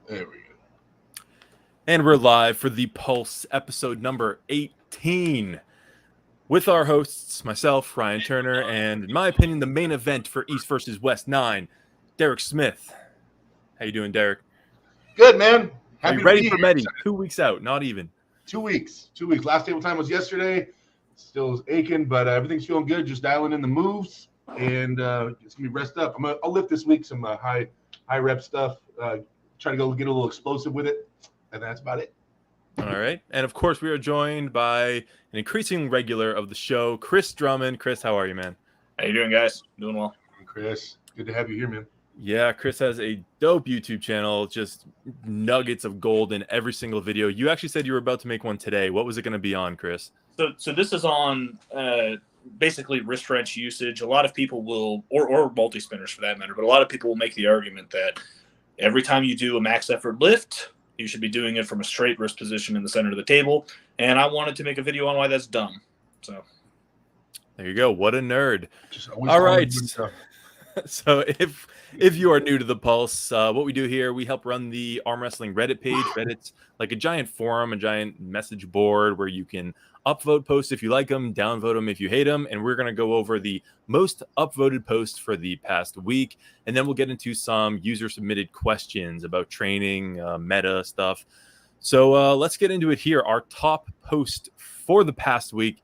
There we go. And we're live for the Pulse episode number 18 with our hosts, myself, Ryan Turner, and in my opinion, the main event for East versus West 9, Derek Smith. How you doing, Derek? Good, man. Are you ready for Medi? 2 weeks out, not even. 2 weeks. 2 weeks. Last table time was yesterday. Still aching, but everything's feeling good. Just dialing in the moves, and it's gonna be rest up. I'll lift this week some high rep stuff. Try to go get a little explosive with it, and that's about it. All right, and of course we are joined by an increasing regular of the show, Chris Drummond. Chris, how are you, man? How you doing, guys? Doing well. Chris, good to have you here, man. Yeah, Chris has a dope YouTube channel, just nuggets of gold in every single video. You actually said you were about to make one today. What was it going to be on, Chris? So this is on basically wrist wrench usage. A lot of people will, or multi-spinners for that matter, but a lot of people will make the argument that every time you do a max effort lift, you should be doing it from a straight wrist position in the center of the table. And I wanted to make a video on why that's dumb. So there you go. What a nerd. All right. So if you are new to the Pulse, what we do here, we help run the Arm Wrestling Reddit page. Reddit's like a giant forum, a giant message board where you can upvote posts if you like them, downvote them if you hate them, and we're going to go over the most upvoted posts for the past week, and then we'll get into some user-submitted questions about training, meta stuff. So let's get into it here. Our top post for the past week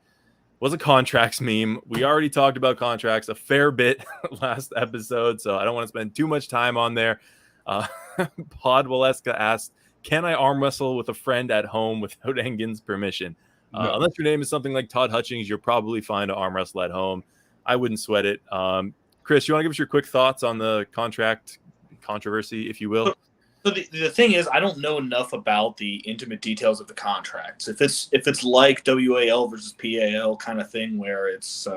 was a contracts meme. We already talked about contracts a fair bit last episode, so I don't want to spend too much time on there. Pod Waleska asked, can I arm wrestle with a friend at home without Engin's permission? No. Unless your name is something like Todd Hutchings, you're probably fine to arm wrestle at home. I wouldn't sweat it. Chris, you want to give us your quick thoughts on the contract controversy, if you will? So the thing is, I don't know enough about the intimate details of the contracts. If it's like WAL versus PAL kind of thing where it's,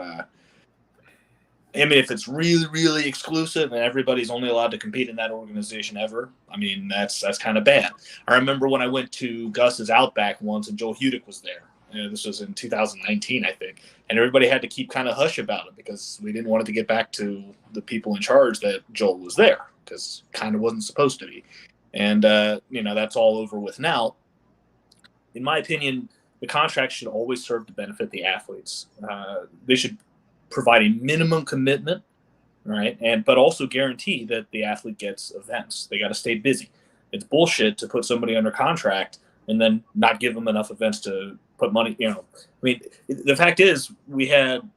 if it's really, really exclusive and everybody's only allowed to compete in that organization ever, that's kind of bad. I remember when I went to Gus's Outback once and Joel Hudick was there. This was in 2019, I think. And everybody had to keep kind of hush about it because we didn't want it to get back to the people in charge that Joel was there because kind of wasn't supposed to be. And, that's all over with now. In my opinion, the contract should always serve to benefit the athletes. They should provide a minimum commitment, right? But also guarantee that the athlete gets events. They got to stay busy. It's bullshit to put somebody under contract and then not give them enough events to put money, the fact is we had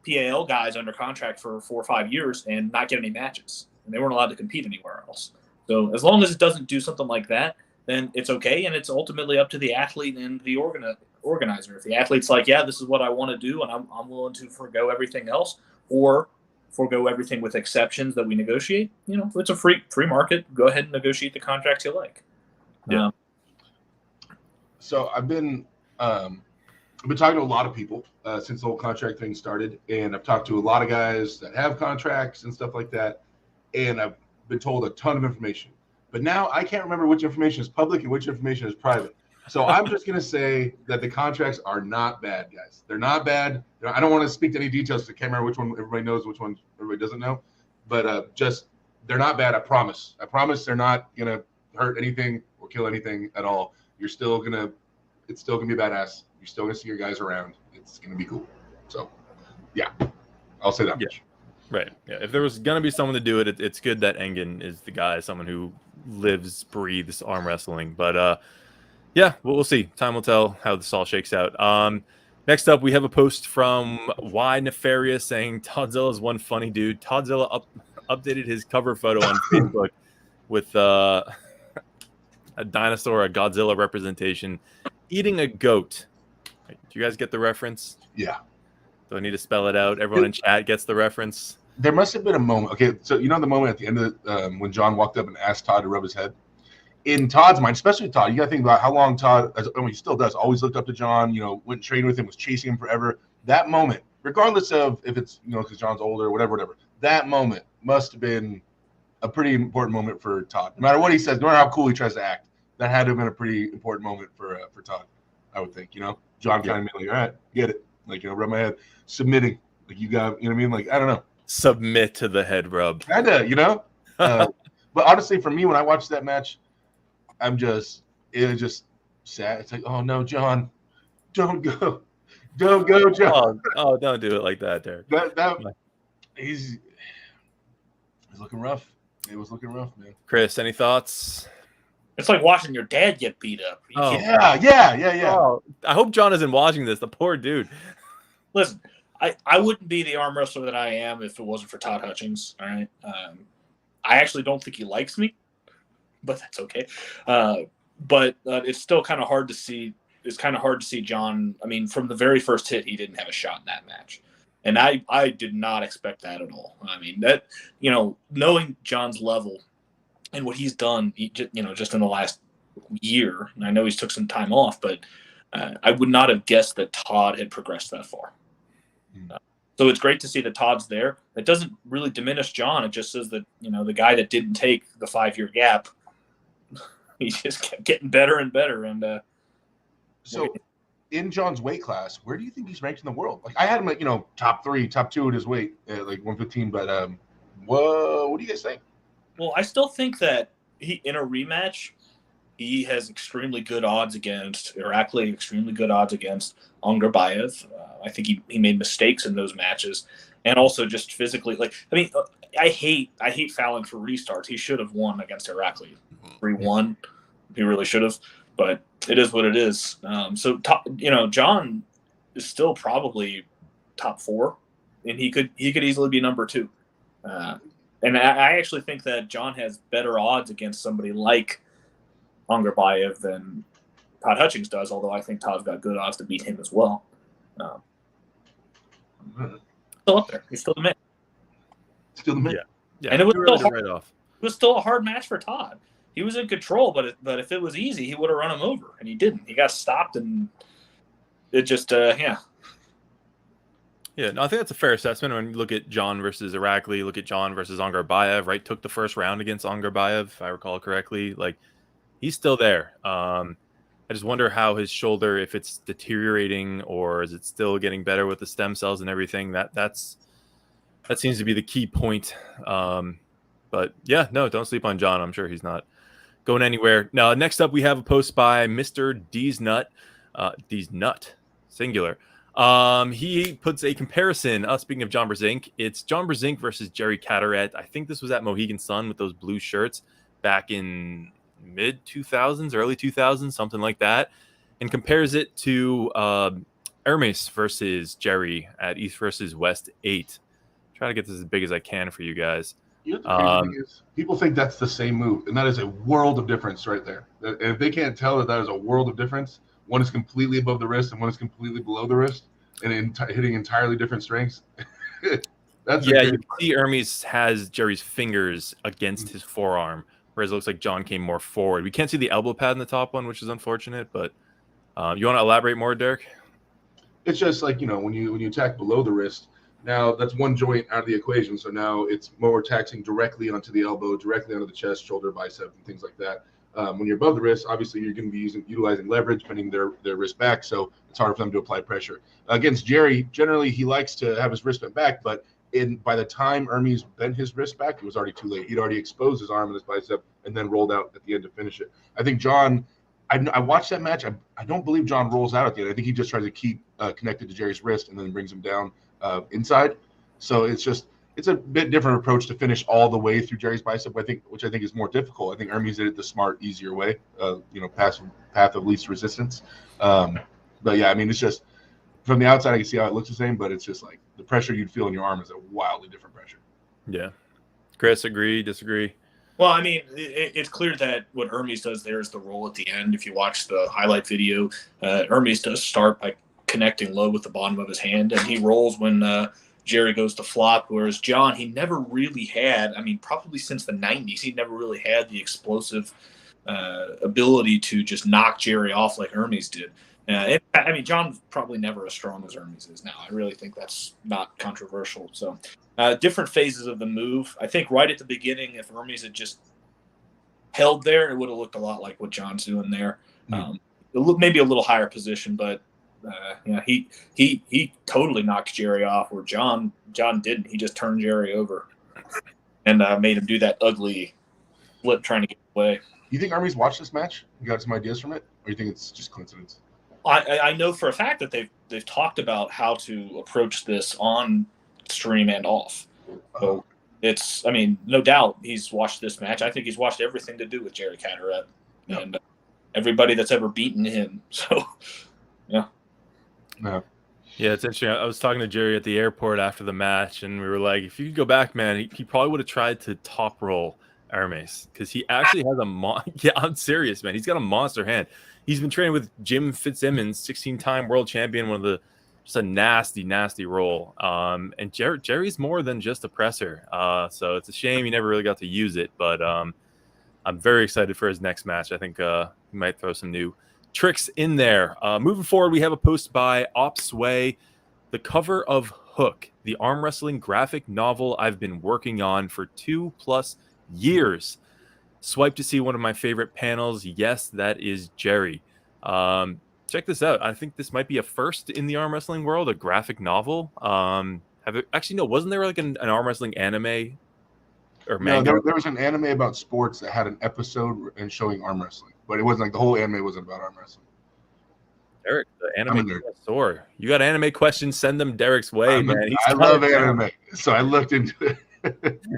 PAL guys under contract for 4 or 5 years and not get any matches, and they weren't allowed to compete anywhere else. So as long as it doesn't do something like that, then it's okay, and it's ultimately up to the athlete and the organizer. If the athlete's like, yeah, this is what I want to do, and I'm willing to forego everything else, or forego everything with exceptions that we negotiate, it's a free market. Go ahead and negotiate the contracts you like. Yeah. So I've been talking to a lot of people since the whole contract thing started, and I've talked to a lot of guys that have contracts and stuff like that, and I've been told a ton of information. But now I can't remember which information is public and which information is private. So I'm just going to say that the contracts are not bad, guys. They're not bad. I don't want to speak to any details because I can't remember which one everybody knows, which one everybody doesn't know. But they're not bad, I promise. I promise they're not going to hurt anything or kill anything at all. It's still going to be badass. You're still going to see your guys around. It's going to be cool. So, yeah, I'll say that much. Right. Yeah. If there was going to be someone to do it, it's good that Engin is the guy, someone who lives, breathes arm wrestling. But, yeah, we'll see. Time will tell how this all shakes out. Next up, we have a post from Y Nefarious saying Toddzilla's one funny dude. Toddzilla updated his cover photo on Facebook with a dinosaur, a Godzilla representation, eating a goat. Do you guys get the reference? Yeah. Do I need to spell it out? Everyone in chat gets the reference. There must have been a moment. Okay, so the moment at the end of when John walked up and asked Todd to rub his head. In Todd's mind, especially Todd, you got to think about how long Todd, he still does, always looked up to John, went and trained with him, was chasing him forever. That moment, regardless of if it's, because John's older or whatever, that moment must have been a pretty important moment for Todd. No matter what he says, no matter how cool he tries to act, that had to have been a pretty important moment for Todd, I would think, John kind of like, all right, get it. Rub my head, submitting, you got, I don't know. Submit to the head rub. Kinda, But honestly, for me, when I watched that match, it was just sad. It's like, oh no, John, don't go, John. Oh, don't do it like that, Derek. He's looking rough. It was looking rough, man. Chris, any thoughts? It's like watching your dad get beat up. Yeah. Oh, I hope John isn't watching this. The poor dude. Listen, I wouldn't be the arm wrestler that I am if it wasn't for Todd Hutchings. All right. I actually don't think he likes me, but that's okay. But it's still kind of hard to see. It's kind of hard to see John. I mean, from the very first hit, he didn't have a shot in that match. And I did not expect that at all. I mean, that, knowing John's level and what he's done, just in the last year, and I know he's took some time off, but I would not have guessed that Todd had progressed that far. So it's great to see that Todd's there. That doesn't really diminish John. It just says that, the guy that didn't take the 5-year gap, he just kept getting better and better. And so in John's weight class, where do you think he's ranked in the world? Like I had him at, top 3, top 2 at his weight, like 115. But what do you guys think? Well, I still think that in a rematch, he has extremely good odds against Irakli, extremely good odds against Angarbayev. I think he made mistakes in those matches, and also just physically. I hate fouling for restarts. He should have won against Irakli, 3-1. He really should have, but it is what it is. John is still probably top 4, and he could easily be number 2. And I actually think that John has better odds against somebody like Angarbayev than Todd Hutchings does, although I think Todd's got good odds to beat him as well. Still up there. He's still the man. Yeah. And it was still hard. Right off. It was still a hard match for Todd. He was in control, but if it was easy, he would have run him over, and he didn't. He got stopped, and it just Yeah, no, I think that's a fair assessment. When you look at John versus Irakli, look at John versus Angarbayev, right? Took the first round against Angarbayev, if I recall correctly. Like, he's still there. I just wonder how his shoulder, if it's deteriorating or is it still getting better with the stem cells and everything. That seems to be the key point. But yeah, no, don't sleep on John. I'm sure he's not going anywhere. Now, next up, we have a post by Mr. D's Nut, singular. He puts a comparison. Speaking of John Brzenk, it's John Brzenk versus Jerry Cataret. I think this was at Mohegan Sun with those blue shirts back in mid 2000s, early 2000s, something like that, and compares it to Hermes versus Jerry at East versus West 8. Try to get this as big as I can for you guys. The crazy thing is, people think that's the same move, and that is a world of difference right there. And if they can't tell that is a world of difference, one is completely above the wrist and one is completely below the wrist, and hitting entirely different strengths. You see Hermes has Jerry's fingers against his forearm, whereas it looks like John came more forward. We can't see the elbow pad in the top one, which is unfortunate, but you want to elaborate more, Derek? It's just like, when you attack below the wrist, now that's one joint out of the equation. So now it's more taxing directly onto the elbow, directly onto the chest, shoulder, bicep, and things like that. When you're above the wrist, obviously you're going to be utilizing leverage, bending their wrist back, so it's hard for them to apply pressure. Against Jerry, generally he likes to have his wrist bent back, but by the time Hermes bent his wrist back, it was already too late. He'd already exposed his arm and his bicep and then rolled out at the end to finish it. I think John, I watched that match. I don't believe John rolls out at the end. I think he just tries to keep connected to Jerry's wrist and then brings him down inside. So it's a bit different approach to finish all the way through Jerry's bicep, which I think is more difficult. I think Hermes did it the smart, easier way, path of least resistance. But yeah, I mean, it's just from the outside, I can see how it looks the same, but it's just like the pressure you'd feel in your arm is a wildly different pressure. Yeah. Chris, agree, disagree? Well, I mean, it's clear that what Hermes does there is the roll at the end. If you watch the highlight video, Hermes does start by connecting low with the bottom of his hand, and he rolls when Jerry goes to flop, whereas John, he never really had, probably since the 90s, he never really had the explosive ability to just knock Jerry off like Hermes did. John's probably never as strong as Hermes is now. I really think that's not controversial. So different phases of the move. I think right at the beginning, if Hermes had just held there, it would have looked a lot like what John's doing there. Maybe a little higher position, but he totally knocked Jerry off, where John didn't. He just turned Jerry over and made him do that ugly flip trying to get away. You think Army's watched this match? You got some ideas from it, or you think it's just coincidence? I know for a fact that they've talked about how to approach this on stream and off. So it's, I mean, no doubt he's watched this match. I think he's watched everything to do with Jerry Catterett and everybody that's ever beaten him. So, yeah. Yeah. Yeah, it's interesting. I was talking to Jerry at the airport after the match, and we were like, if you could go back, man, he probably would have tried to top roll Hermes because he actually has yeah, I'm serious, man. He's got a monster hand. He's been training with Jim Fitzsimmons, 16-time world champion, one of the just a nasty, nasty roll. And Jerry's more than just a presser. So it's a shame he never really got to use it, but I'm very excited for his next match. I think he might throw some new tricks in there. Moving forward, we have a post by Opsway, the cover of Hook, the arm wrestling graphic novel I've been working on for 2+ years. Swipe to see one of my favorite panels. Yes, that is Jerry. Check this out. I think this might be a first in the arm wrestling world, a graphic novel. Wasn't there like an arm wrestling anime or manga? No, there was an anime about sports that had an episode and showing arm wrestling, but it wasn't like the whole anime wasn't about arm wrestling. Derek, the anime store. You got anime questions? Send them Derek's way, man. I love anime, so I looked into it.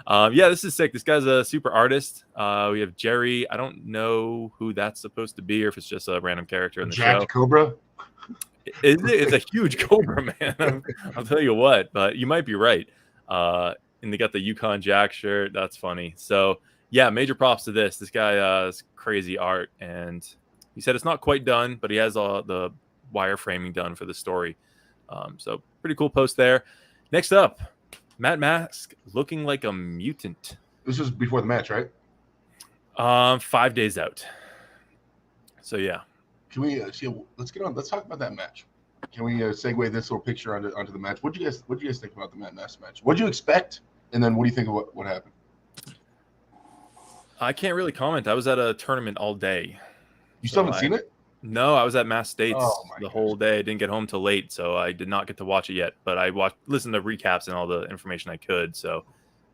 Yeah, this is sick. This guy's a super artist. We have Jerry. I don't know who that's supposed to be, or if it's just a random character in the show. Cobra. It's a huge cobra, man. I'll tell you what, but you might be right. And they got the Yukon Jack shirt. That's funny. So yeah, major props to this. This guy has crazy art, and he said it's not quite done, but he has all the wireframing done for the story. So pretty cool post there. Next up, Matt Mask looking like a mutant. This was before the match, right? 5 days out. So yeah. Can we let's get on? Let's talk about that match. Can we segue this little picture onto the match? What do you guys think about the Matt Mask match? What do you expect? And then what do you think of what happened? I can't really comment. I was at a tournament all day. You still haven't seen it? No, I was at Mass States the whole day. I didn't get home till late, so I did not get to watch it yet. But I listened to recaps and all the information I could, so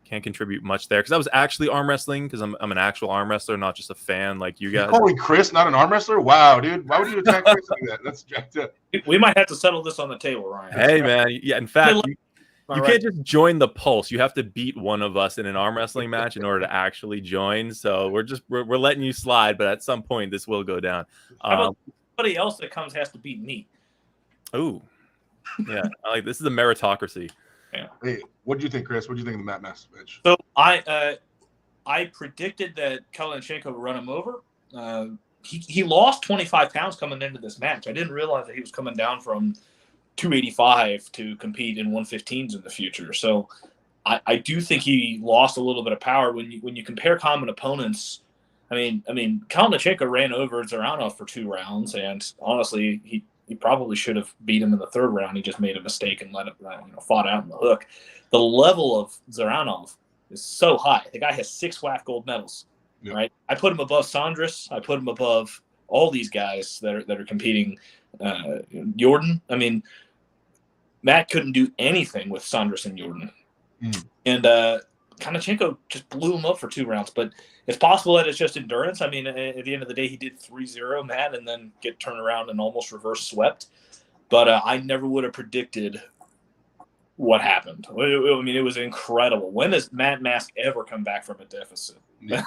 can't contribute much there. Because I was actually arm wrestling, because I'm an actual arm wrestler, not just a fan like you guys. You're calling Chris not an arm wrestler? Wow, dude. Why would you attack Chris like that? That's jacked up. We might have to settle this on the table, Ryan. Hey, man. Yeah, in fact, you can't just join the Pulse. You have to beat one of us in an arm wrestling match in order to actually join. So we're letting you slide, but at some point this will go down. Somebody else that comes has to beat me. Oh, yeah. I like this. Is a meritocracy. Yeah. Hey, what do you think, Chris? What do you think of the Matt Mask match? So I predicted that Kalinchenkov would run him over. He lost 25 pounds coming into this match. I didn't realize that he was coming down from 285 to compete in 115s in the future. So I do think he lost a little bit of power when you compare common opponents. I mean, Kalinchenkov ran over Zaranov for 2 rounds, and honestly, he probably should have beat him in the 3rd round. He just made a mistake and let him fought out in the hook. The level of Zaranov is so high. The guy has 6 WAF gold medals. Yeah. Right? I put him above Sandras. I put him above all these guys that are competing. Jordan. I mean, Matt couldn't do anything with Sandras and Jordan. And Kalinchenkov just blew him up for 2 rounds. But it's possible that it's just endurance. I mean, at the end of the day, he did 3-0 Matt and then get turned around and almost reverse swept. But I never would have predicted what happened. I mean, it was incredible. When has Matt Mask ever come back from a deficit? Yeah.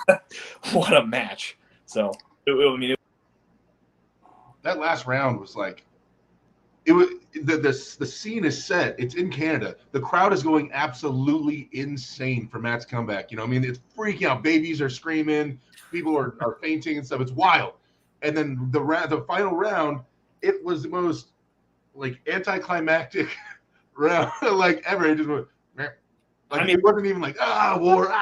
What a match. So, that last round was like, it was the scene is set. It's in Canada. The crowd is going absolutely insane for Matt's comeback. I mean, it's freaking out. Babies are screaming. People are fainting and stuff. It's wild. And then the final round, it was the most like anticlimactic round like ever. It just went it wasn't even like war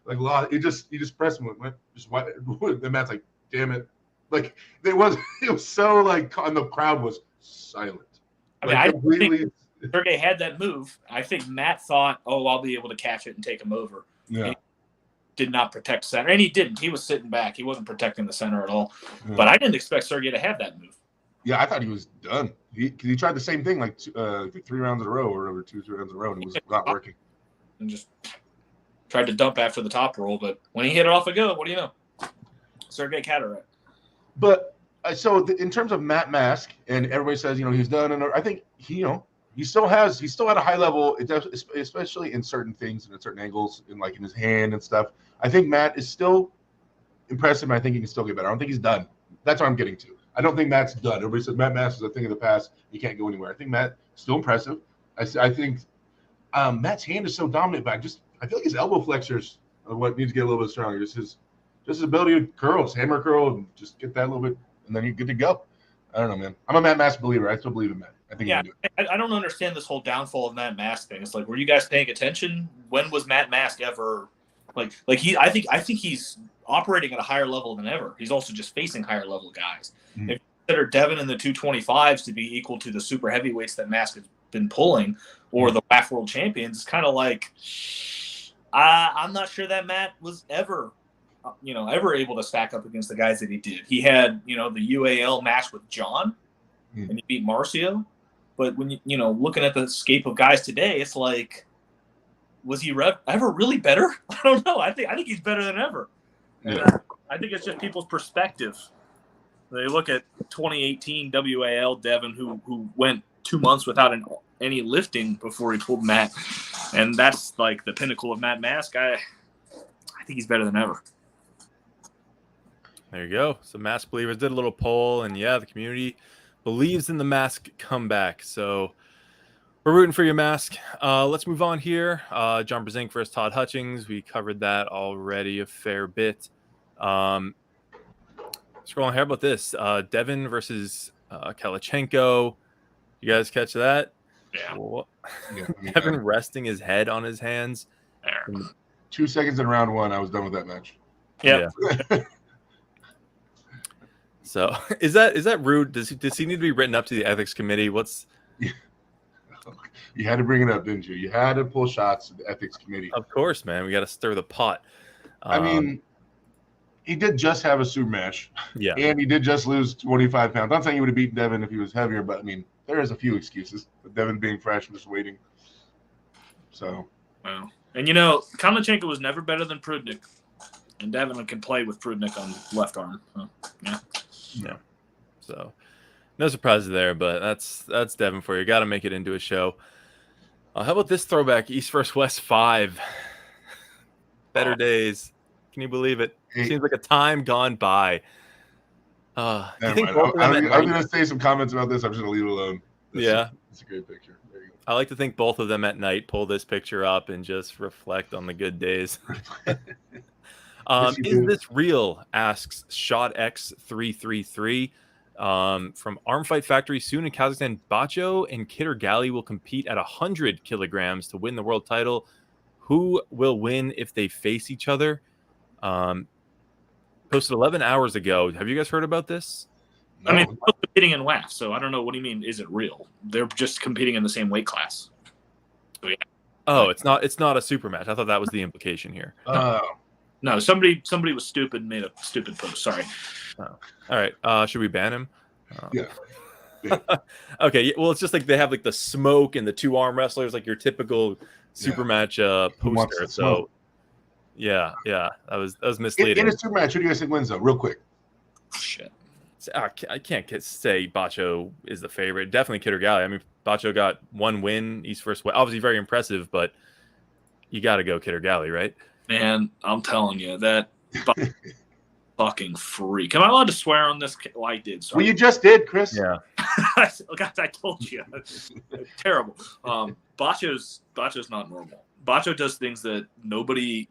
like it just pressed him went just what. And Matt's like, damn it. Like it was so like, and the crowd was silent. I mean, I think Sergey had that move. I think Matt thought, I'll be able to catch it and take him over. Yeah. And he did not protect center, and he didn't. He was sitting back. He wasn't protecting the center at all. Yeah. But I didn't expect Sergey to have that move. Yeah, I thought he was done. He tried the same thing like 3 rounds in a row or over 2-3 rounds in a row, and it was not working. And just tried to dump after the top roll, but when he hit it off a go, what do you know? Sergey Cataract. But in terms of Matt Mask, and everybody says, he's done, and I think he still at a high level, especially in certain things and at certain angles, in his hand and stuff. I think Matt is still impressive, and I think he can still get better. I don't think he's done. That's what I'm getting to. I don't think Matt's done. Everybody says Matt Mask is a thing of the past. He can't go anywhere. I think Matt is still impressive. I think Matt's hand is so dominant, but I feel like his elbow flexors are what needs to get a little bit stronger. Just his ability to curl, hammer curl, and just get that a little bit, and then you're good to go. I don't know, man. I'm a Matt Mask believer. I still believe in Matt. I think he can do it. I don't understand this whole downfall of Matt Mask thing. It's like, were you guys paying attention? When was Matt Mask ever I think he's operating at a higher level than ever. He's also just facing higher level guys. Mm-hmm. If you consider Devin in the 225s to be equal to the super heavyweights that Mask has been pulling, or the WAF world champions, it's kind of like I'm not sure that Matt was ever able to stack up against the guys that he did. He had, the UAL match with John, and he beat Marcio. But when looking at the scape of guys today, it's like, was he ever really better? I don't know. I think he's better than ever. Yeah. I think it's just people's perspective. They look at 2018 WAL Devin, who went 2 months without any lifting before he pulled Matt, and that's like the pinnacle of Matt Mask. I think he's better than ever. There you go. So Mask believers did a little poll, and the community believes in the Mask comeback. So we're rooting for your Mask. Let's move on here. John Brzenk versus Todd Hutchings. We covered that already a fair bit. Scrolling here. How about this? Devin versus Kalachenko. You guys catch that? Yeah. Devin resting his head on his hands. 2 seconds in round one, I was done with that match. Yeah. So is that rude? Does he need to be written up to the ethics committee? You had to bring it up, didn't you? You had to pull shots at the ethics committee. Of course, man. We got to stir the pot. I mean, he did just have a super match. Yeah. And he did just lose 25 pounds. I'm not saying he would have beaten Devin if he was heavier, but I mean, there is a few excuses. But Devin being fresh and just waiting. So. Wow. And Kalachenko was never better than Prudnik. And Devin can play with Prudnik on left arm. Yeah. So no surprises there, but that's Devin for you. Got to make it into a show. How about this throwback? East vs. West 5. Better days. Can you believe it? Seems like a time gone by. I'm going to say some comments about this. I'm just going to leave it alone. It's a great picture. There you go. I like to think both of them at night pull this picture up and just reflect on the good days. Is this real? Asks ShotX333. From Arm Fight Factory, soon in Kazakhstan, Bacho and Kidder Gali will compete at 100 kilograms to win the world title. Who will win if they face each other? Posted 11 hours ago. Have you guys heard about this? No. I mean, they're competing in WAF, so I don't know. What do you mean? Is it real? They're just competing in the same weight class. So, yeah. Oh, it's not a super match. I thought that was the implication here. No, somebody was stupid and made a stupid post. Sorry. Oh. All right. Should we ban him? Yeah. Okay. Well, it's just like they have like the smoke and the two arm wrestlers, like your typical super match poster. So yeah, that was misleading. In a super match, who do you guys think wins though? Real quick. Shit. I can't say Bacho is the favorite. Definitely Kidder Gali. I mean, Bacho got one win, East vs. West. Obviously very impressive, but you got to go Kidder Gali, right? Man, I'm telling you, that fucking freak. Am I allowed to swear on this? Well, I did. Sorry. Well, you just did, Chris. Yeah. God, I told you. Terrible. Bacho's not normal. Bacho does things that nobody,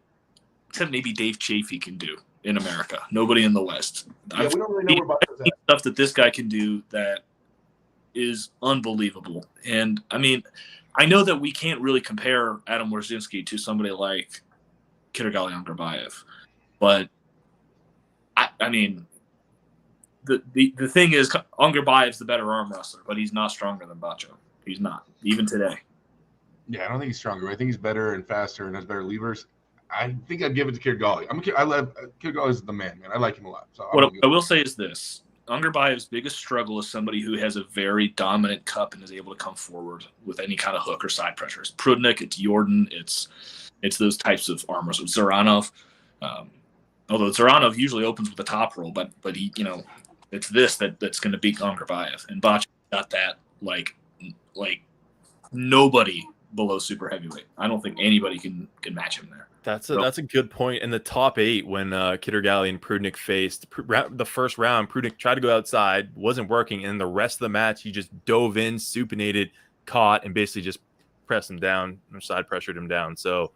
except maybe Dave Chafee, can do in America. Nobody in the West. Yeah, we don't really know where Bacho's at. Stuff that this guy can do that is unbelievable. And, I mean, I know that we can't really compare Adam Wierzynski to somebody like Kidder Gali Angarbayev, but I mean, the thing is, Angarbayev's the better arm wrestler, but he's not stronger than Bacho. He's not, even today. Yeah, I don't think he's stronger. I think he's better and faster and has better levers. I think I'd give it to Kidder Gali. I love Kidder Gali is the man. I like him a lot. So what I will say is this: Angarbayev's biggest struggle is somebody who has a very dominant cup and is able to come forward with any kind of hook or side pressures. Prudnik, it's Jordan, it's it's those types of arm wrestlers. Zaranov, although Zaranov usually opens with the top roll, but he, it's that's going to beat Gongorbayev, and Bacho got that like nobody below super heavyweight. I don't think anybody can match him there. That's a good point. In the top 8, when Kittergali and Prudnik faced the first round, Prudnik tried to go outside, wasn't working, and the rest of the match he just dove in, supinated, caught, and basically just pressed him down or side pressured him down. So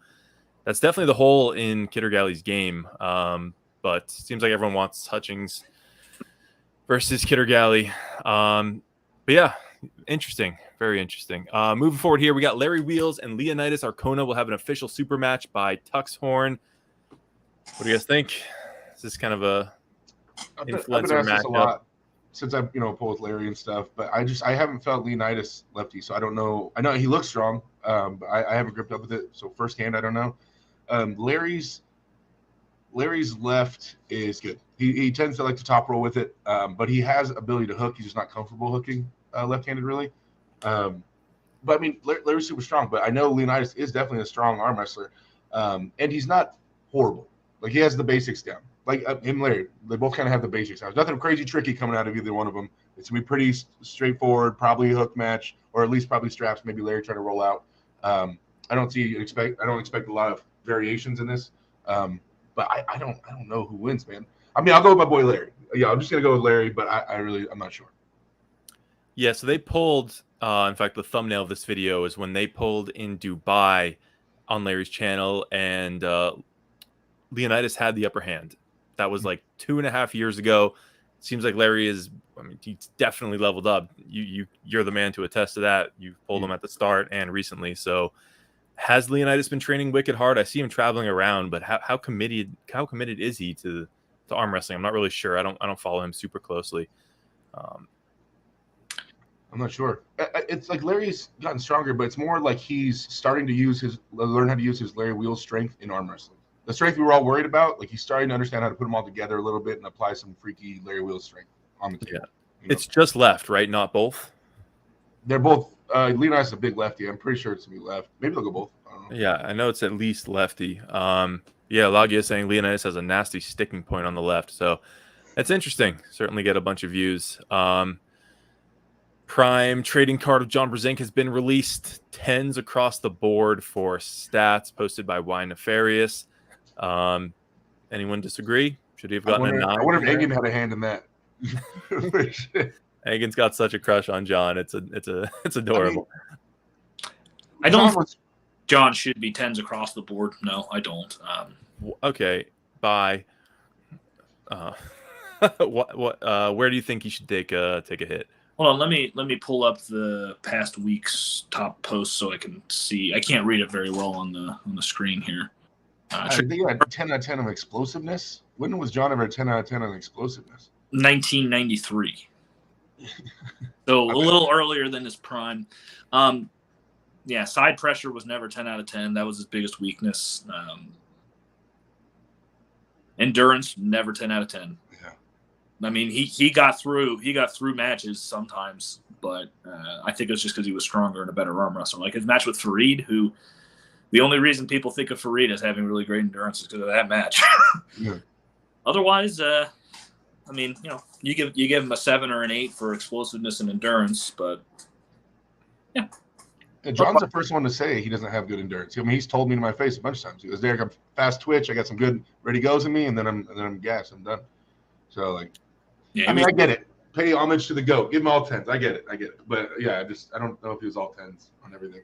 that's definitely the hole in Kittergali's game. But it seems like everyone wants Hutchings versus Kittergali. But yeah, interesting. Very interesting. Moving forward here, we got Larry Wheels and Leonidas Arcona will have an official super match by Tuxhorn. What do you guys think? Is this kind of a influencer matchup? A lot since I've pulled with Larry and stuff, but I haven't felt Leonidas lefty, so I don't know. I know he looks strong, but I haven't gripped up with it. So firsthand, I don't know. Larry's left is good. He tends to like to top roll with it, but he has ability to hook. He's just not comfortable hooking left-handed, really. But I mean, Larry's super strong. But I know Leonidas is definitely a strong arm wrestler, and he's not horrible. Like he has the basics down. Like him and Larry, they both kind of have the basics down. There's nothing crazy tricky coming out of either one of them. It's gonna be pretty straightforward, probably a hook match, or at least probably straps. Maybe Larry trying to roll out. I don't expect a lot of variations in this. But I don't know who wins, man. I mean, I'll go with my boy Larry. Yeah, I'm just gonna go with Larry, but I'm not sure. Yeah, so they pulled. In fact, the thumbnail of this video is when they pulled in Dubai on Larry's channel, and Leonidas had the upper hand. That was like 2.5 years ago. Seems like Larry he's definitely leveled up. You're the man to attest to that. You pulled him at the start and recently. So has Leonidas been training wicked hard? I see him traveling around, but how committed is he to arm wrestling? I'm not really sure. I don't follow him super closely. I'm not sure. It's like Larry's gotten stronger, but it's more like he's starting to learn how to use his Larry Wheels strength in arm wrestling. The strength we were all worried about, like he's starting to understand how to put them all together a little bit and apply some freaky Larry Wheels strength on the table. Yeah. It's just left, right? Not both? They're both. Leonidas is a big lefty. I'm pretty sure it's going to be left. Maybe they'll go both. I don't know. Yeah, I know it's at least lefty. Yeah, Lagia is saying Leonidas has a nasty sticking point on the left. So that's interesting. Certainly get a bunch of views. Prime trading card of John Brzenk has been released. 10s across the board for stats posted by Y Nefarious. Anyone disagree? Should he have gotten a 9? I wonder if Egan had a hand in that. Egan's got such a crush on John. It's adorable. I don't think John should be 10s across the board. No, I don't. Okay, bye. Where do you think he should take a hit? Hold on, let me pull up the past week's top posts so I can see. I can't read it very well on the screen here. I think you had 10 out of 10 of explosiveness. When was John ever 10 out of 10 on explosiveness? 1993. So okay. A little earlier than his prime. Yeah, side pressure was never 10 out of 10. That was his biggest weakness. Endurance, never 10 out of 10. Yeah. I mean, he got through matches sometimes, but I think it was just because he was stronger and a better arm wrestler. Like his match with Farid, who the only reason people think of Farid as having really great endurance is because of that match. Yeah. Otherwise, I mean, you give him a 7 or an 8 for explosiveness and endurance, but yeah. And John's the first one to say he doesn't have good endurance. I mean, he's told me to my face a bunch of times. He goes, "Derek, I'm fast twitch. I got some good ready goes in me, and then I'm gassed. I'm done." So like, yeah, I mean, I get it. Pay homage to the GOAT. Give him all 10s. I get it. But yeah, I don't know if he was all 10s on everything.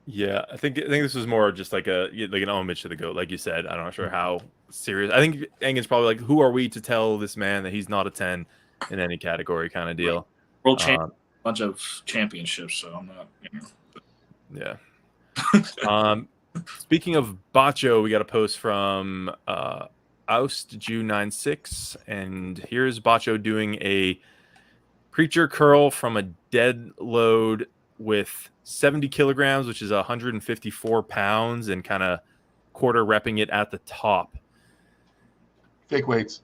Yeah, I think this was more just like an homage to the GOAT, like you said. I'm not sure how serious. I think Engen's probably like, who are we to tell this man that he's not a 10 in any category kind of deal. World champion, bunch of championships, so I'm not. Yeah. Speaking of Bacho, we got a post from Oust Jew 96, and here's Bacho doing a preacher curl from a dead load with 70 kilograms, which is 154 pounds, and kind of quarter repping it at the top. Fake weights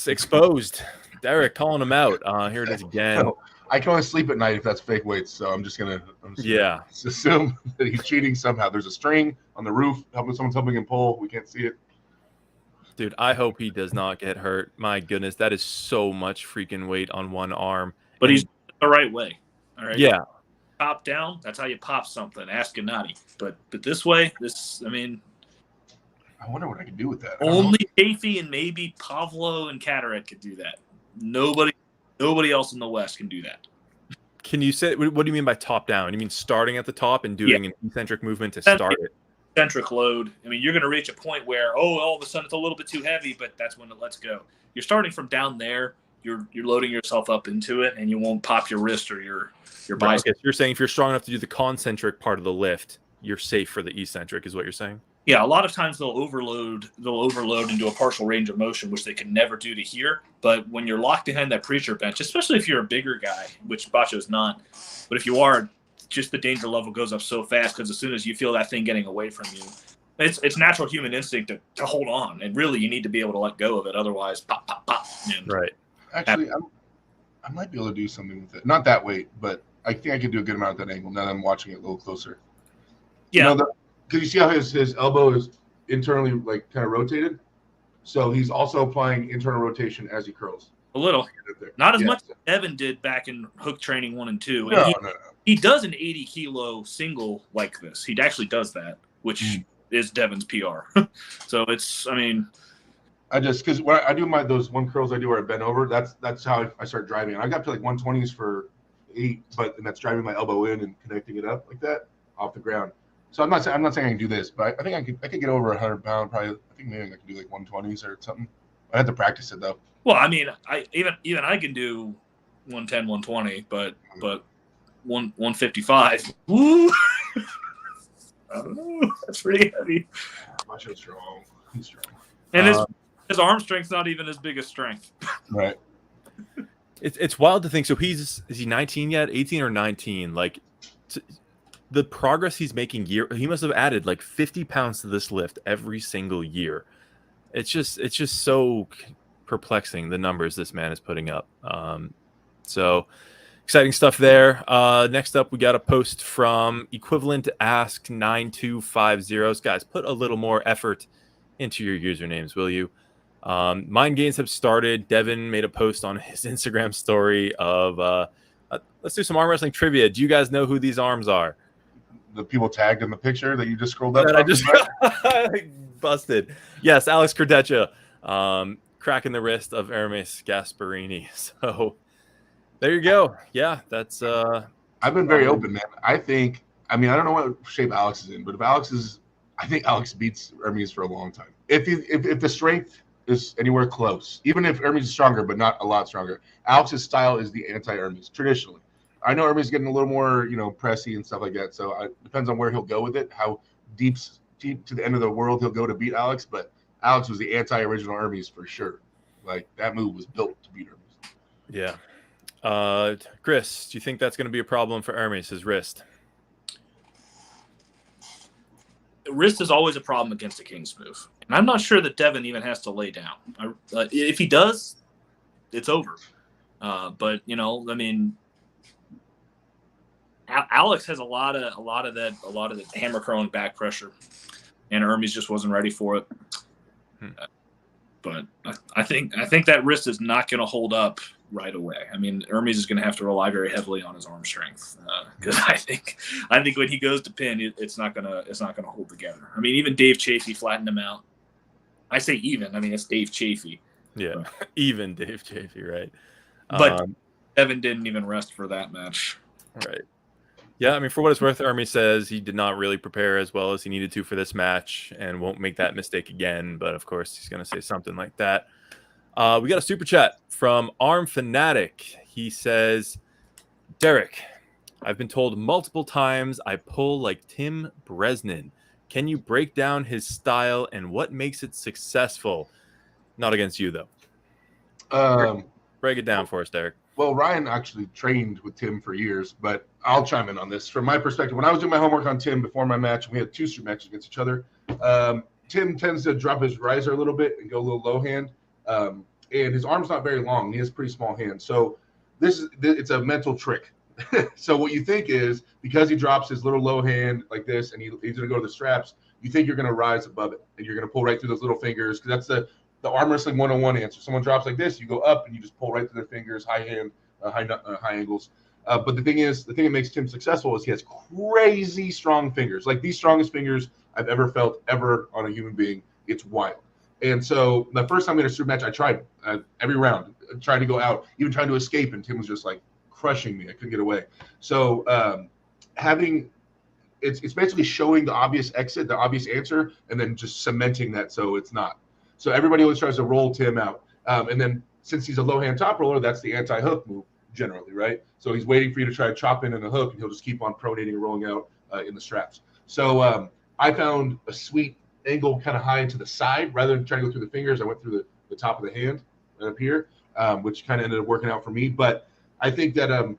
exposed. Derek calling him out. Here it is again. I can only sleep at night if that's fake weights, so I'm just gonna assume that he's cheating somehow. There's a string on the roof, someone's helping him pull. We can't see it. Dude, I hope he does not get hurt. My goodness, that is so much freaking weight on one arm. But he's the right way. All right. Yeah. Top down, that's how you pop something. Ask Gennady. But this way, I wonder what I could do with that. Only Chafee and maybe Pavlo and Kataret could do that. Nobody else in the West can do that. Can you say, what do you mean by top down? You mean starting at the top and doing an eccentric movement to start it? Eccentric load. I mean, you're going to reach a point where, all of a sudden it's a little bit too heavy, but that's when it lets go. You're starting from down there. You're loading yourself up into it, and you won't pop your wrist or your bicep. Right, okay, so you're saying if you're strong enough to do the concentric part of the lift, you're safe for the eccentric, is what you're saying? Yeah, a lot of times they'll overload into a partial range of motion, which they can never do to here. But when you're locked behind that preacher bench, especially if you're a bigger guy, which Bacho's not, but if you are, just the danger level goes up so fast because as soon as you feel that thing getting away from you, it's natural human instinct to hold on. And really, you need to be able to let go of it. Otherwise, pop, pop, pop. Right. Actually, I might be able to do something with it. Not that weight, but I think I could do a good amount at that angle now that I'm watching it a little closer. Yeah. Because you see how his elbow is internally like kind of rotated? So he's also applying internal rotation as he curls. A little. Not as much as Evan did back in hook training 1 and 2. No. He does an 80-kilo single like this. He actually does that, which is Devin's PR. So because when I do those one curls I do where I bend over, that's how I start driving. I got to like 120s for 8, and that's driving my elbow in and connecting it up like that off the ground. So I'm not saying I can do this, but I think I could get over 100 pound. Probably, I think maybe I could do like 120s or something. I have to practice it though. Well, I mean, I can do 110, 120, but 155. Woo! I don't know. That's pretty heavy. Bacho's strong. He's strong. And his arm strength's not even his biggest strength. Right. It's wild to think. So is he 19 yet? 18 or 19? Like the progress he's making he must have added like 50 pounds to this lift every single year. It's just so perplexing, the numbers this man is putting up. So exciting stuff there. Next up, we got a post from Equivalent Ask 9250. Guys, put a little more effort into your usernames, will you? Mind games have started. Devin made a post on his Instagram story of let's do some arm wrestling trivia. Do you guys know who these arms are? The people tagged in the picture that you just scrolled up. That I just busted. Yes, Alex Cordecha, cracking the wrist of Hermes Gasparini. So there you go. Yeah, that's. I've been very open, man. I don't know what shape Alex is in, but I think Alex beats Hermes for a long time. If the strength is anywhere close, even if Hermes is stronger, but not a lot stronger, Alex's style is the anti-Hermes traditionally. I know Hermes is getting a little more, pressy and stuff like that. So it depends on where he'll go with it, how deep to the end of the world he'll go to beat Alex. But Alex was the anti-original Hermes for sure. Like that move was built to beat Hermes. Yeah. Chris, do you think that's going to be a problem for Hermes, his wrist? Wrist is always a problem against a King's move. And I'm not sure that Devin even has to lay down. If he does, it's over. But Alex has a lot of the hammer curling back pressure, and Hermes just wasn't ready for it. But I think that wrist is not going to hold up right away. I mean, Hermes is going to have to rely very heavily on his arm strength because I think when he goes to pin, it's not gonna hold together. I mean, even Dave Chafee flattened him out. I say even. I mean, it's Dave Chafee. Yeah, even Dave Chafee, right? But Evan didn't even rest for that match. Right. Yeah, I mean, for what it's worth, Hermes says he did not really prepare as well as he needed to for this match and won't make that mistake again. But, of course, he's going to say something like that. We got a super chat from Arm Fanatic. He says, Derek, I've been told multiple times I pull like Tim Breznin. Can you break down his style and what makes it successful? Not against you, though. Break it down for us, Derek. Well, Ryan actually trained with Tim for years, but I'll chime in on this. From my perspective, when I was doing my homework on Tim before my match, we had 2 street matches against each other. Tim tends to drop his riser a little bit and go a little low hand, and his arm's not very long. He has pretty small hands. So it's a mental trick. So what you think is, because he drops his little low hand like this, and he's going to go to the straps, you think you're going to rise above it, and you're going to pull right through those little fingers, because that's the arm wrestling 101 answer. Someone drops like this, you go up, and you just pull right through their fingers, high hand, high angles. But the thing that makes Tim successful is he has crazy strong fingers, like the strongest fingers I've ever felt ever on a human being. It's wild. And so the first time in a super match, I tried every round, trying to go out, even trying to escape, and Tim was just like crushing me. I couldn't get away. So it's basically showing the obvious exit, the obvious answer, and then just cementing that so it's not. So everybody always tries to roll Tim out. And then since he's a low hand top roller, that's the anti-hook move generally, right? So he's waiting for you to try to chop in on a hook, and he'll just keep on pronating and rolling out in the straps. So I found a sweet angle kind of high to the side. Rather than trying to go through the fingers, I went through the top of the hand up here, which kind of ended up working out for me. But I think that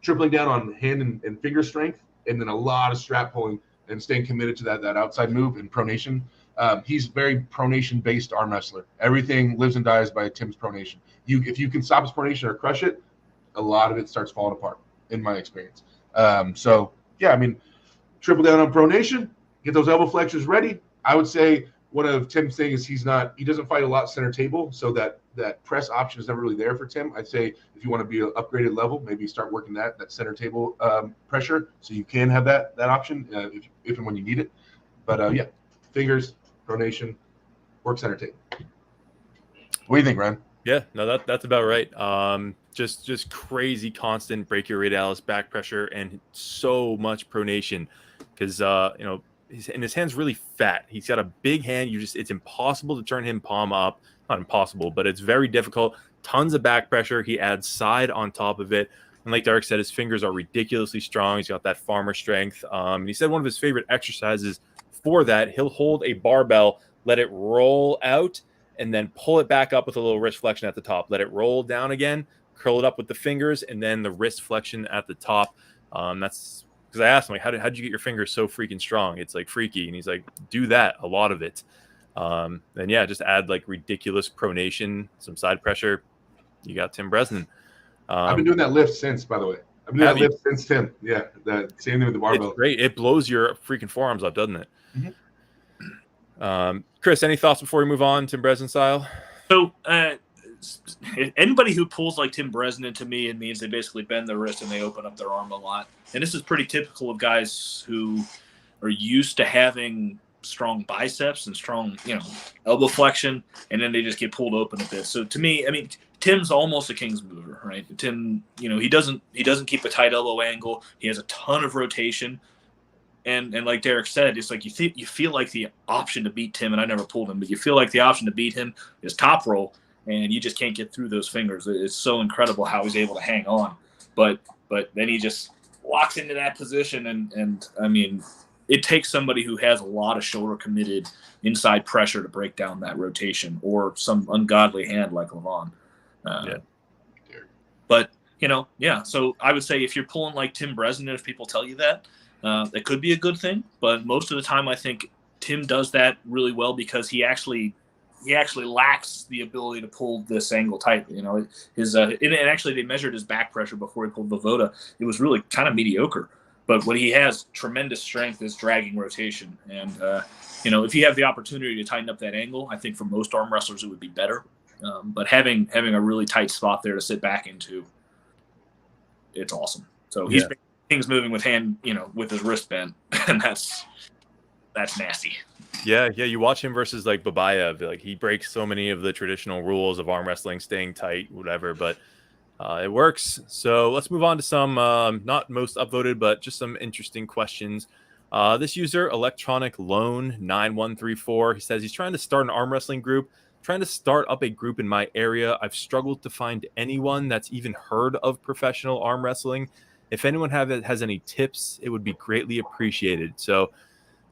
tripling down on hand and finger strength, and then a lot of strap pulling and staying committed to that outside move and pronation. He's very pronation-based arm wrestler. Everything lives and dies by Tim's pronation. If you can stop his pronation or crush it, a lot of it starts falling apart, in my experience. So, yeah, I mean, triple down on pronation, get those elbow flexors ready. I would say one of Tim's things is he doesn't fight a lot center table, so that press option is never really there for Tim. I'd say if you want to be an upgraded level, maybe start working that center table pressure, so you can have that option if and when you need it. But yeah, fingers, pronation, work center table. What do you think, Ryan? Yeah, no, that's about right. Just crazy constant brachioradialis back pressure and so much pronation, because his hand's really fat. He's got a big hand. It's impossible to turn him palm up. Not impossible, but it's very difficult. Tons of back pressure. He adds side on top of it. And like Derek said, his fingers are ridiculously strong. He's got that farmer strength. And he said one of his favorite exercises for that, he'll hold a barbell, let it roll out, and then pull it back up with a little wrist flexion at the top. Let it roll down again, curl it up with the fingers, and then the wrist flexion at the top. That's because I asked him, like, how did you get your fingers so freaking strong? It's like freaky. And he's like, do that, a lot of it. And yeah, just add like ridiculous pronation, some side pressure. You got Tim Brzenk. I've been doing that lift since, by the way. I've been doing that lift since Tim. Yeah, the same thing with the barbell. It's great. It blows your freaking forearms up, doesn't it? Mm-hmm. Chris, any thoughts before we move on to Brzenk style? So anybody who pulls like Tim Brzenk, to me, it means they basically bend their wrist and they open up their arm a lot. And this is pretty typical of guys who are used to having strong biceps and strong, elbow flexion, and then they just get pulled open a bit. So to me, I mean, Tim's almost a king's mover, right? Tim, he doesn't keep a tight elbow angle. He has a ton of rotation. And like Derek said, it's like you feel like the option to beat Tim, and I never pulled him, but you feel like the option to beat him is top roll, and you just can't get through those fingers. It's so incredible how he's able to hang on. But then he just locks into that position, and I mean, it takes somebody who has a lot of shoulder committed inside pressure to break down that rotation, or some ungodly hand like Levon. But so I would say if you're pulling like Tim Brzenk, if people tell you that could be a good thing. But most of the time, I think Tim does that really well because he actually lacks the ability to pull this angle tight. His and actually they measured his back pressure before he pulled Vovoda. It was really kind of mediocre. But what he has tremendous strength is dragging rotation. And, if you have the opportunity to tighten up that angle, I think for most arm wrestlers it would be better. But having a really tight spot there to sit back into, it's awesome. So he's things moving with hand, with his wrist bent, and that's nasty. Yeah, you watch him versus like Babayev. Like he breaks so many of the traditional rules of arm wrestling, staying tight, whatever. But it works. So let's move on to some not most upvoted, but just some interesting questions. This user, Electronic Loan 9134, he says he's trying to start an arm wrestling group, trying to start up a group in my area. I've struggled to find anyone that's even heard of professional arm wrestling. If anyone has any tips, it would be greatly appreciated. So,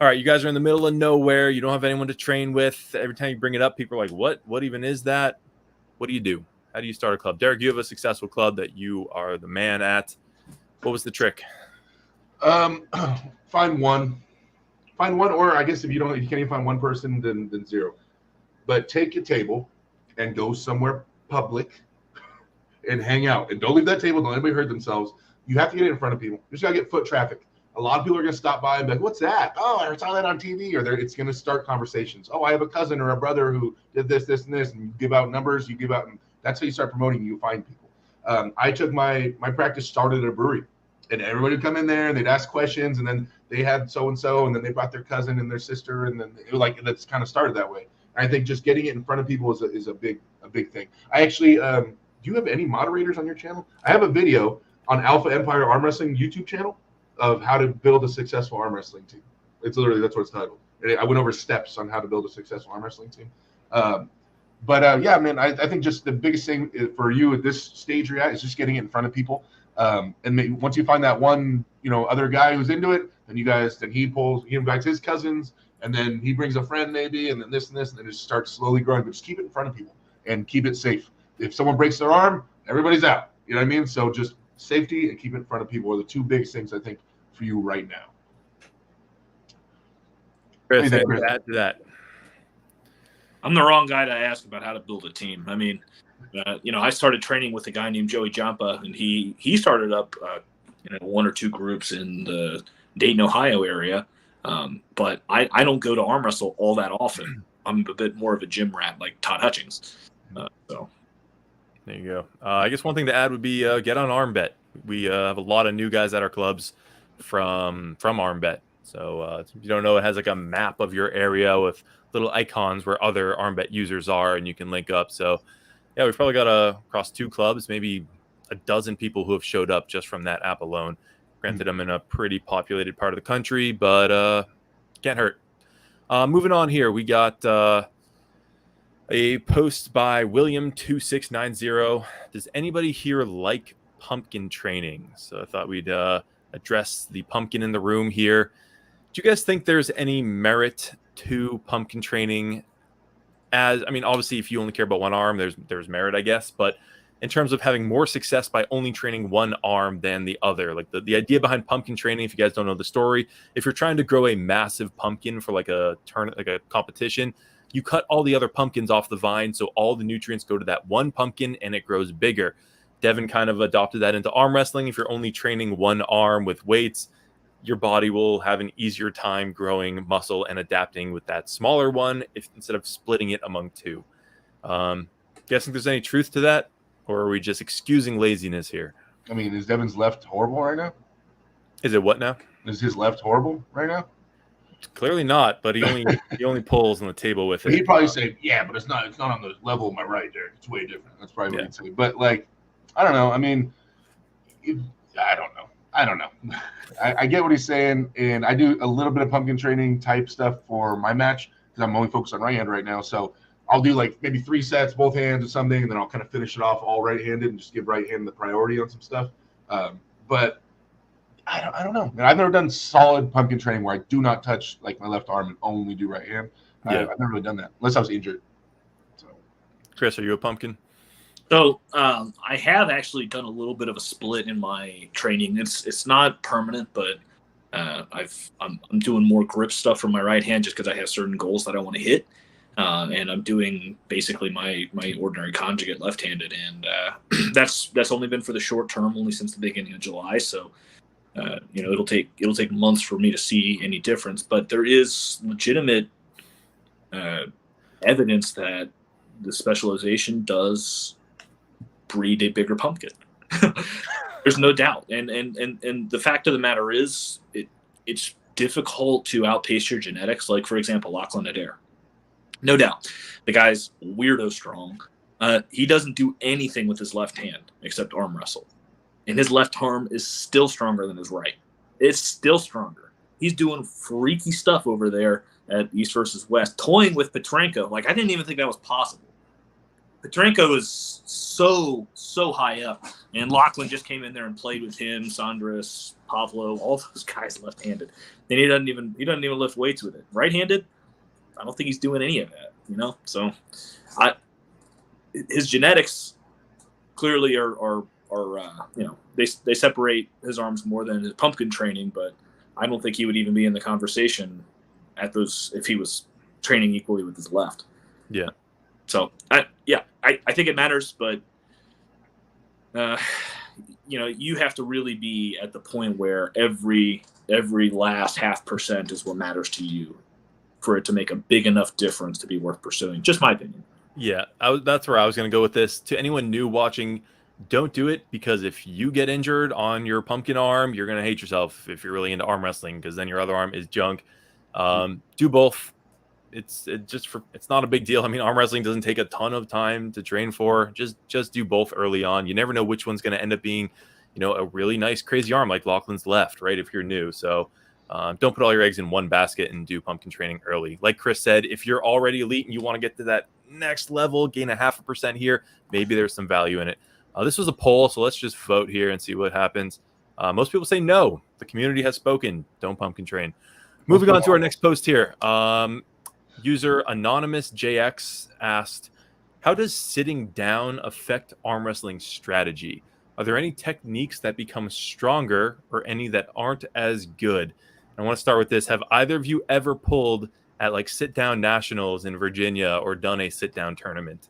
all right, you guys are in the middle of nowhere. You don't have anyone to train with. Every time you bring it up, people are like, what even is that? What do you do? How do you start a club? Derek, you have a successful club that you are the man at. What was the trick? Find one, or I guess if you can't even find one person, then zero. But take a table and go somewhere public and hang out. And don't leave that table. Don't let anybody hurt themselves. You have to get it in front of people. You just got to get foot traffic. A lot of people are going to stop by and be like, what's that? Oh, I saw that on TV. Or it's going to start conversations. Oh, I have a cousin or a brother who did this, this, and this. And you give out numbers. You give out, and that's how you start promoting. You find people. I took my practice started at a brewery. And everybody would come in there and they'd ask questions. And then they had so-and-so. And then they brought their cousin and their sister. And then that's kind of started that way. And I think just getting it in front of people is a big thing. I actually, do you have any moderators on your channel? I have a video on Alpha Empire Arm Wrestling YouTube channel of how to build a successful arm wrestling team. It's literally, that's what it's titled. I went over steps on how to build a successful arm wrestling team. Yeah, man, I think just the biggest thing for you at this stage you're at is just getting it in front of people. And maybe once you find that one, other guy who's into it, then he invites his cousins, and then he brings a friend maybe, and then this, and then it just starts slowly growing. But just keep it in front of people and keep it safe. If someone breaks their arm, everybody's out. You know what I mean? So just safety and keep it in front of people are the two biggest things I think for you right now. Chris, add to that. I'm the wrong guy to ask about how to build a team. I mean, I started training with a guy named Joey Jampa, and he started up, one or two groups in the Dayton, Ohio area. But I don't go to arm wrestle all that often. I'm a bit more of a gym rat like Todd Hutchings. So there you go. I guess one thing to add would be get on ArmBet. We have a lot of new guys at our clubs from ArmBet. So if you don't know, it has like a map of your area with little icons where other ArmBet users are, and you can link up. So yeah, we've probably got across 2 clubs, maybe a dozen people who have showed up just from that app alone. Granted, I'm in a pretty populated part of the country, but can't hurt. Moving on here, we got a post by William2690. Does anybody here like pumpkin training? So I thought we'd address the pumpkin in the room here. Do you guys think there's any merit to pumpkin training? Obviously, if you only care about one arm, there's merit, I guess. But in terms of having more success by only training one arm than the other, like the idea behind pumpkin training, if you guys don't know the story, if you're trying to grow a massive pumpkin for like a competition, you cut all the other pumpkins off the vine, so all the nutrients go to that one pumpkin and it grows bigger. Devin kind of adopted that into arm wrestling. If you're only training one arm with weights, your body will have an easier time growing muscle and adapting with that smaller one instead of splitting it among 2. Guessing there's any truth to that, or are we just excusing laziness here? I mean, is Devin's left horrible right now? Is it what now? Is his left horrible right now? Clearly not, but he only pulls on the table with it. He'd probably say, yeah, but it's not on the level of my right there. It's way different. That's probably what he'd say. But like, I don't know. I mean, I don't know. I get what he's saying, and I do a little bit of pumpkin training type stuff for my match because I'm only focused on right hand right now. So I'll do like maybe 3 sets, both hands or something, and then I'll kind of finish it off all right-handed and just give right hand the priority on some stuff. But I don't know. I've never done solid pumpkin training where I do not touch like my left arm and only do right hand. Yeah. I've never really done that unless I was injured. So, Chris, are you a pumpkin? So I have actually done a little bit of a split in my training. It's not permanent, but I'm doing more grip stuff from my right hand just because I have certain goals that I want to hit, and I'm doing basically my ordinary conjugate left-handed, and that's only been for the short term, only since the beginning of July. So it'll take months for me to see any difference, but there is legitimate evidence that the specialization does breed a bigger pumpkin. There's no doubt. And the fact of the matter is it's difficult to outpace your genetics. Like, for example, Lachlan Adair. No doubt. The guy's weirdo strong. He doesn't do anything with his left hand except arm wrestle. And his left arm is still stronger than his right. It's still stronger. He's doing freaky stuff over there at East versus West, toying with Petrenko. Like, I didn't even think that was possible. Petrenko is so high up, and Lachlan just came in there and played with him, Sandras, Pavlo, all those guys left-handed, and he doesn't even lift weights with it. Right-handed, I don't think he's doing any of that. So his genetics clearly are they separate his arms more than his pumpkin training, but I don't think he would even be in the conversation at those if he was training equally with his left. Yeah. So I think it matters, but You have to really be at the point where every last 0.5% is what matters to you for it to make a big enough difference to be worth pursuing. Just my opinion. Yeah, that's where I was going to go with this. To anyone new watching, don't do it, because if you get injured on your pumpkin arm, you're going to hate yourself if you're really into arm wrestling, because then your other arm is junk. Do both. It's not a big deal. I mean, arm wrestling doesn't take a ton of time to train for. Just do both early on. You never know which one's going to end up being, a really nice, crazy arm like Lachlan's left, right? If you're new. So don't put all your eggs in one basket and do pumpkin training early. Like Chris said, if you're already elite and you want to get to that next level, gain 0.5% here, maybe there's some value in it. This was a poll, so let's just vote here and see what happens. Most people say no. The community has spoken. Don't pumpkin train. Moving on to our next post here. User Anonymous JX asked, how does sitting down affect arm wrestling strategy? Are there any techniques that become stronger or any that aren't as good? I want to start with this. Have either of you ever pulled at like sit down nationals in Virginia or done a sit down tournament?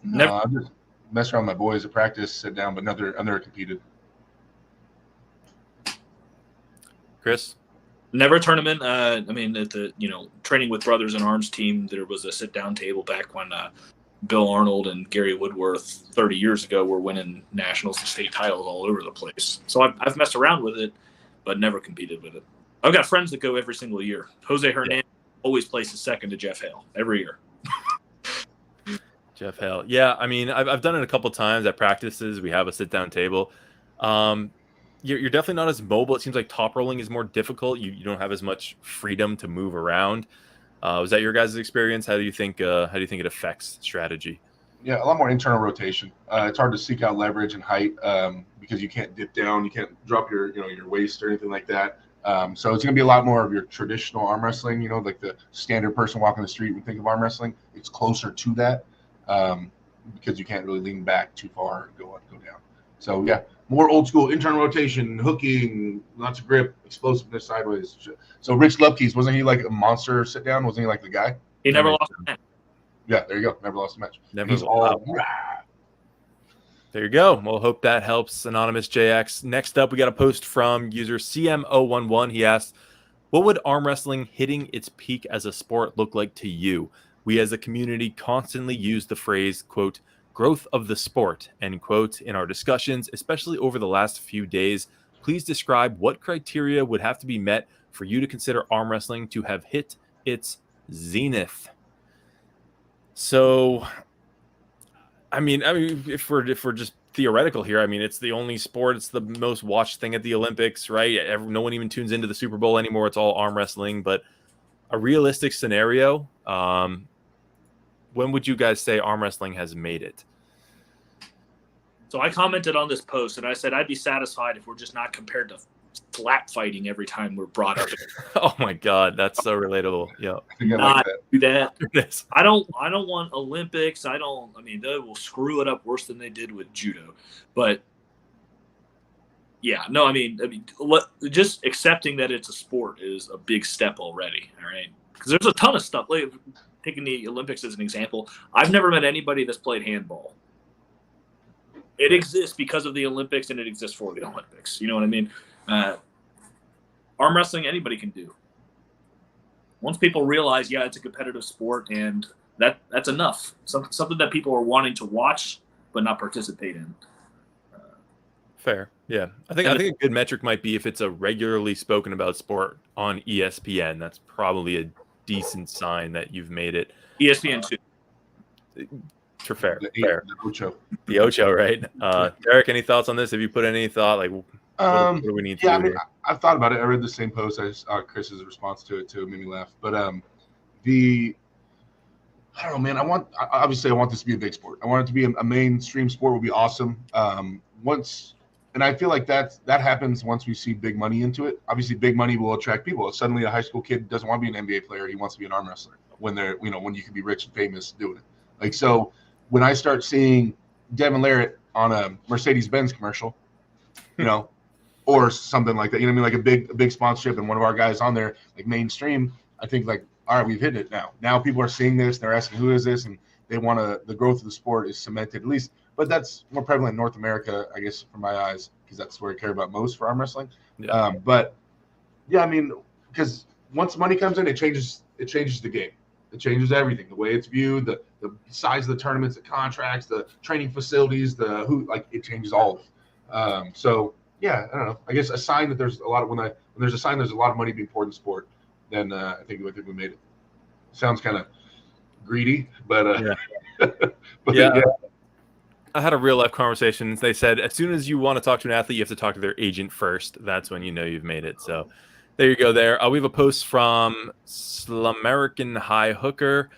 No, I just mess around with my boys at practice, sit down, but I've never competed. Chris? Never a tournament. At the training with Brothers in Arms team, there was a sit down table back when Bill Arnold and Gary Woodworth 30 years ago were winning nationals and state titles all over the place. So I've messed around with it, but never competed with it. I've got friends that go every single year. Jose Hernandez always places second to Jeff Hale every year. Jeff Hale. Yeah, I mean, I've done it a couple times at practices. We have a sit down table. You're definitely not as mobile. It seems like top rolling is more difficult. You don't have as much freedom to move around. Was that your guys' experience? How do you think it affects strategy? Yeah, a lot more internal rotation. It's hard to seek out leverage and height because you can't dip down, you can't drop your waist or anything like that. So it's going to be a lot more of your traditional arm wrestling. Like the standard person walking the street would think of arm wrestling. It's closer to that because you can't really lean back too far and go down. So yeah. More old school internal rotation, hooking, lots of grip, explosiveness sideways. So Rich Lupke's, wasn't he like a monster sit down? Wasn't he like the guy? He never lost a match. Yeah, there you go. Never lost a match. He's all. There you go. Well, hope that helps, Anonymous JX. Next up, we got a post from user CM011. He asked, what would arm wrestling hitting its peak as a sport look like to you? We as a community constantly use the phrase, quote, growth of the sport, end quote, in our discussions, especially over the last few days. Please describe what criteria would have to be met for you to consider arm wrestling to have hit its zenith. So, I mean, if we're just theoretical here, I mean, it's the only sport, it's the most watched thing at the Olympics, right? No one even tunes into the Super Bowl anymore. It's all arm wrestling. But a realistic scenario, when would you guys say arm wrestling has made it? So I commented on this post, and I said I'd be satisfied if we're just not compared to slap fighting every time we're brought up. Oh my God, that's so relatable. Yeah, do that. I don't want Olympics. They will screw it up worse than they did with judo. But yeah, no, just accepting that it's a sport is a big step already. All right, because there's a ton of stuff. Like taking the Olympics as an example, I've never met anybody that's played handball. It exists because of the Olympics, and it exists for the Olympics. You know what I mean? Arm wrestling, anybody can do. Once people realize, yeah, it's a competitive sport, and that's enough. Something that people are wanting to watch but not participate in. Fair, yeah. I think a good metric might be if it's a regularly spoken about sport on ESPN. That's probably a decent sign that you've made it. ESPN 2. Fair. The Ocho, right? Derek, any thoughts on this? Have you put any thought? Like, what do we need to do here? I've thought about it. I read the same post. I saw Chris's response to it too. It made me laugh. But I don't know, man. I want this to be a big sport. I want it to be a mainstream sport. Would be awesome. And I feel like that happens once we see big money into it. Obviously, big money will attract people. Suddenly, a high school kid doesn't want to be an NBA player. He wants to be an arm wrestler. When you can be rich and famous doing it. Like so. When I start seeing Devin Larratt on a Mercedes-Benz commercial, or something like that, like a big sponsorship and one of our guys on there, like mainstream, I think like, all right, we've hit it now. Now people are seeing this, they're asking who is this, and they want to. The growth of the sport is cemented, at least. But that's more prevalent in North America, I guess, from my eyes, because that's where I care about most for arm wrestling. Yeah. But yeah, I mean, because once money comes in, it changes the game. It changes everything. The way it's viewed, the size of the tournaments, the contracts, the training facilities, it changes all of it. So yeah, I don't know. I guess a sign that there's a lot of when there's a sign there's a lot of money being poured in sport, then I think we made it. Sounds kind of greedy, but yeah. I had a real life conversation. They said as soon as you want to talk to an athlete, you have to talk to their agent first. That's when you know you've made it. So there you go. There we have a post from Slumerican High Hooker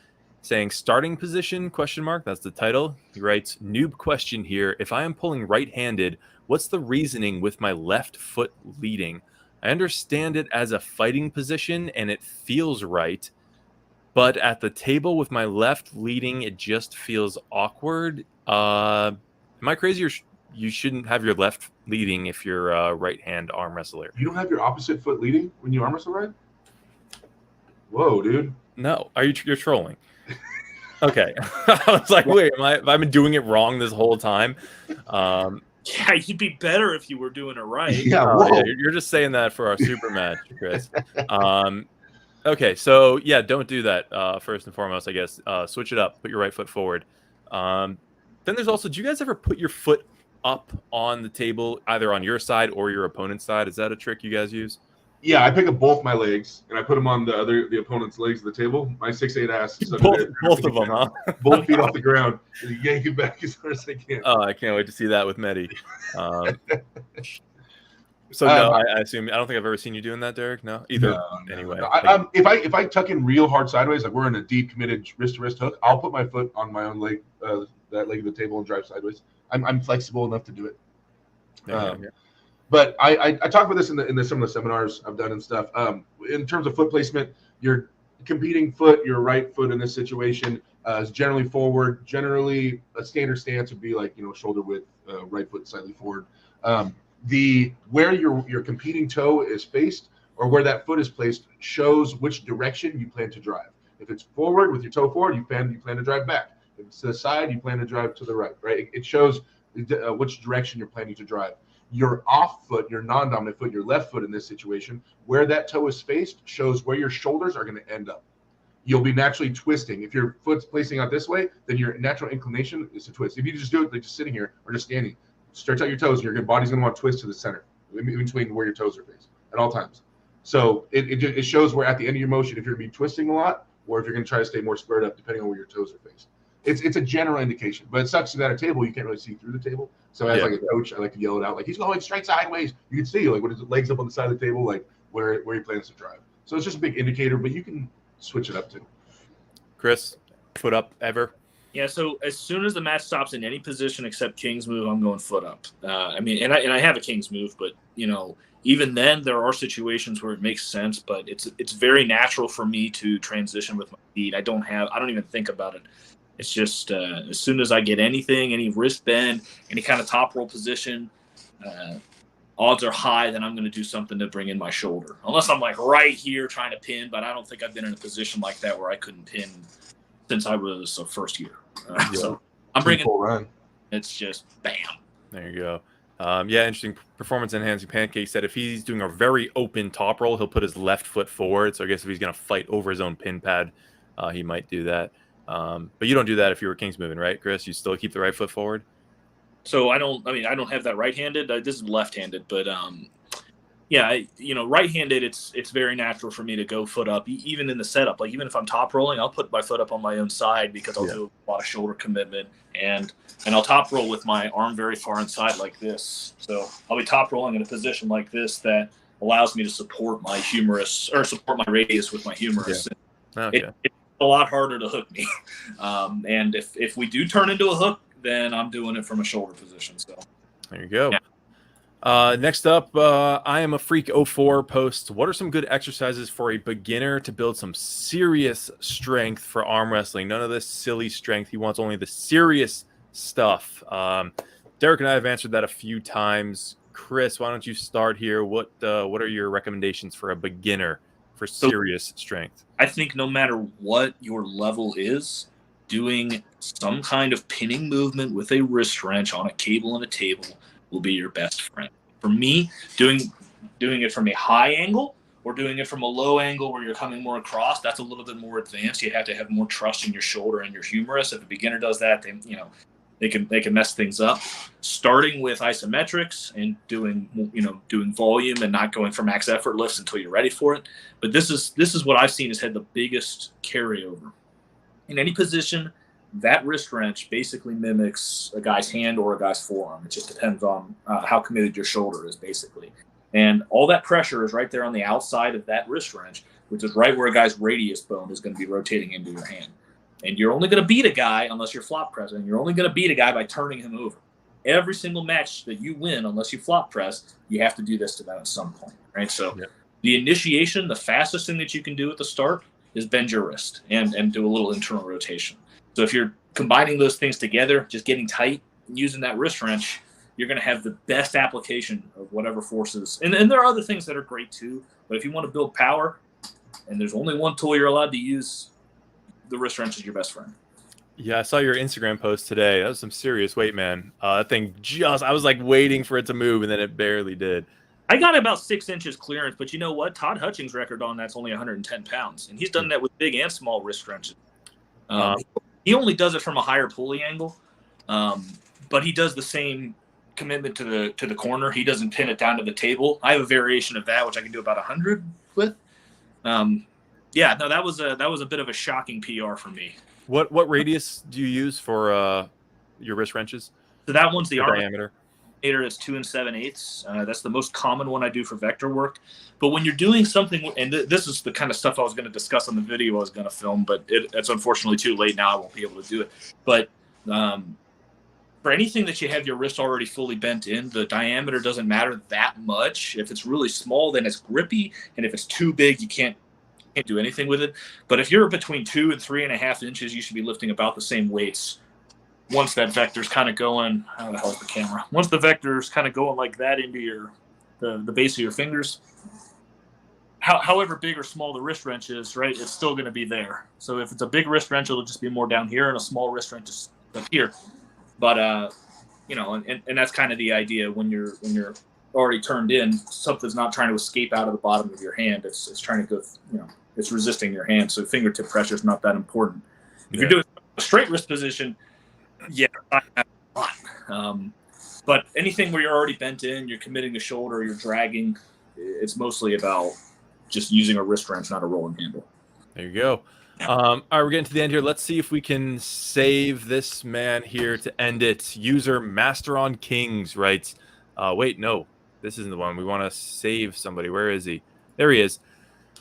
saying starting position ? That's the title. He writes, noob question here. If I am pulling right-handed, what's the reasoning with my left foot leading? I understand it as a fighting position and it feels right, but at the table with my left leading, it just feels awkward. Am I crazy, or you shouldn't have your left leading if you're a right-hand arm wrestler? You don't have your opposite foot leading when you arm wrestle, right? Whoa, dude. No, you're trolling? Okay. I was like, wait, have I been doing it wrong this whole time? Yeah, you'd be better if you were doing it right. Yeah, you're just saying that for our super match, Chris. Okay, so yeah, don't do that. First and foremost, I guess, switch it up. Put your right foot forward. Then there's also, do you guys ever put your foot up on the table, either on your side or your opponent's side? Is that a trick you guys use? Yeah, I pick up both my legs and I put them on the opponent's legs of the table. My 6'8" ass. Both of them, huh? Both feet off the ground. And yank it back as hard as I can. Oh, I can't wait to see that with Mehdi. So no, I assume I don't think I've ever seen you doing that, Derek. No, either. No, anyway, no. If I tuck in real hard sideways, like we're in a deep committed wrist to wrist hook, I'll put my foot on my own leg, that leg of the table, and drive sideways. I'm flexible enough to do it. Yeah. But I talk about this in some of the seminars I've done and stuff. In terms of foot placement, your competing foot, your right foot in this situation is generally forward. Generally, a standard stance would be like shoulder width, right foot slightly forward. Where your competing toe is faced or where that foot is placed shows which direction you plan to drive. If it's forward with your toe forward, you plan to drive back. If it's to the side, you plan to drive to the right. Right? It shows which direction you're planning to drive. Your off foot, your non-dominant foot, your left foot in this situation, where that toe is faced shows where your shoulders are going to end up. You'll be naturally twisting. If your foot's placing out this way, then your natural inclination is to twist. If you just do it like just sitting here or just standing, stretch out your toes, and your body's going to want to twist to the center, in between where your toes are faced at all times. So it shows where at the end of your motion, if you're going to be twisting a lot, or if you're going to try to stay more squared up, depending on where your toes are faced. It's a general indication, but it sucks that at a table you can't really see through the table. So as like a coach, I like to yell it out, like he's going straight sideways. You can see like with his legs up on the side of the table, like where he plans to drive. So it's just a big indicator, but you can switch it up too. Chris, foot up ever? Yeah, so as soon as the match stops in any position except King's move, I'm going foot up. And I have a King's move, but even then there are situations where it makes sense, but it's very natural for me to transition with my feet. I don't even think about it. It's just as soon as I get any wrist bend, any kind of top roll position, odds are high that I'm going to do something to bring in my shoulder. Unless I'm like right here trying to pin, but I don't think I've been in a position like that where I couldn't pin since I was a first year. So I'm bringing full run. It's just bam. There you go. Interesting. Performance enhancing pancake said if he's doing a very open top roll, he'll put his left foot forward. So I guess if he's going to fight over his own pin pad, he might do that. But you don't do that if you were King's moving, right, Chris? You still keep the right foot forward? So I don't have that right-handed. This is left-handed, but right-handed, it's very natural for me to go foot up, even in the setup. Like even if I'm top rolling, I'll put my foot up on my own side because I'll do a lot of shoulder commitment, and I'll top roll with my arm very far inside like this. So I'll be top rolling in a position like this that allows me to support my humerus or support my radius with my humerus. Yeah. Okay. It's a lot harder to hook me, and if we do turn into a hook, then I'm doing it from a shoulder position. So there you go. Yeah. Next up, I am a freak 04 posts. What are some good exercises for a beginner to build some serious strength for arm wrestling? None of this silly strength. He wants only the serious stuff. Derek and I have answered that a few times. Chris, why don't you start here? What are your recommendations for a beginner for serious strength? I think no matter what your level is, doing some kind of pinning movement with a wrist wrench on a cable and a table will be your best friend. For me, doing it from a high angle or doing it from a low angle where you're coming more across, that's a little bit more advanced. You have to have more trust in your shoulder and your humerus. If a beginner does that, they can mess things up. Starting with isometrics and doing volume and not going for max effort lifts until you're ready for it. But this is what I've seen has had the biggest carryover. In any position, that wrist wrench basically mimics a guy's hand or a guy's forearm. It just depends on how committed your shoulder is, basically. And all that pressure is right there on the outside of that wrist wrench, which is right where a guy's radius bone is going to be rotating into your hand. And you're only going to beat a guy unless you're flop pressing. You're only going to beat a guy by turning him over. Every single match that you win, unless you flop press, you have to do this to them at some point, right? So The initiation, the fastest thing that you can do at the start is bend your wrist and do a little internal rotation. So if you're combining those things together, just getting tight and using that wrist wrench, you're going to have the best application of whatever forces. And there are other things that are great too, but if you want to build power and there's only one tool you're allowed to use, the wrist wrench is your best friend. Yeah, I saw your Instagram post today. That was some serious weight, man. That thing I was like waiting for it to move, and then it barely did. I got about 6 inches clearance, but you know what? Todd Hutchings' record on that's only 110 pounds, and he's done that with big and small wrist wrenches. He only does it from a higher pulley angle, but he does the same commitment to the corner. He doesn't pin it down to the table. I have a variation of that, which I can do about 100 with. That was a bit of a shocking PR for me. What radius do you use for your wrist wrenches? So that one's the diameter. Is 2 7/8. That's the most common one I do for vector work. But when you're doing something, and this is the kind of stuff I was going to discuss on the video I was going to film, but it's unfortunately too late now. I won't be able to do it. But for anything that you have your wrist already fully bent in, the diameter doesn't matter that much. If it's really small, then it's grippy, and if it's too big, you can't do anything with it. But if you're between 2 and 3.5 inches, you should be lifting about the same weights. Once that vector's kind of going, how the hell's the camera? Once the vector's kind of going like that into the base of your fingers, however big or small the wrist wrench is, right, it's still going to be there. So if it's a big wrist wrench, it'll just be more down here, and a small wrist wrench is up here. But and that's kind of the idea when you're already turned in. Something's not trying to escape out of the bottom of your hand. It's trying to go, it's resisting your hand. So fingertip pressure is not that important. If you're doing a straight wrist position, but anything where you're already bent in, you're committing the shoulder, you're dragging, it's mostly about just using a wrist wrench, not a rolling handle. There you go. All right, we're getting to the end here. Let's see if we can save this man here to end it. User Master on Kings writes, wait, no, this isn't the one. We want to save somebody. Where is he? There he is.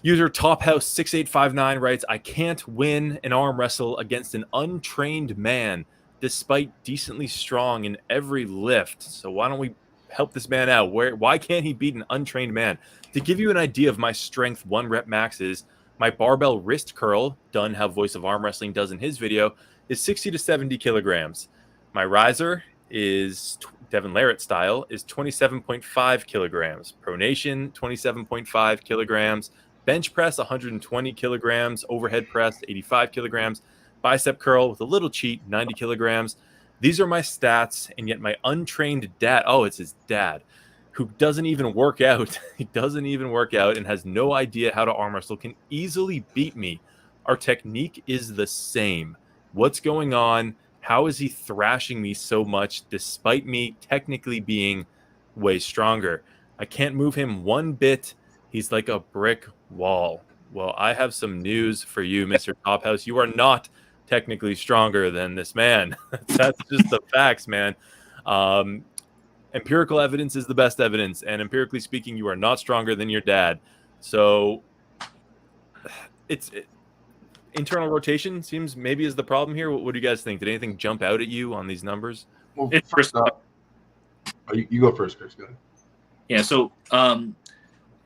User TopHouse6859 writes, I can't win an arm wrestle against an untrained man despite decently strong in every lift. So why don't we help this man out? Why can't he beat an untrained man? To give you an idea of my strength 1 rep maxes, my barbell wrist curl, done how Voice of Arm Wrestling does in his video, is 60 to 70 kilograms. My riser is Devin Larratt style, is 27.5 kilograms. Pronation, 27.5 kilograms. Bench press, 120 kilograms. Overhead press, 85 kilograms. Bicep curl with a little cheat, 90 kilograms. These are my stats, and yet my untrained dad, it's his dad, who doesn't even work out. He doesn't even work out and has no idea how to arm wrestle, can easily beat me. Our technique is the same. What's going on? How is he thrashing me so much despite me technically being way stronger? I can't move him one bit. He's like a brick wall. Well, I have some news for you, Mr. Tophouse. You are not technically stronger than this man. That's just the facts, man. Empirical evidence is the best evidence, and empirically speaking, you are not stronger than your dad. So internal rotation seems maybe is the problem here. What do you guys think? Did anything jump out at you on these numbers? Well, first up, you go first, Chris. Go ahead. Yeah. So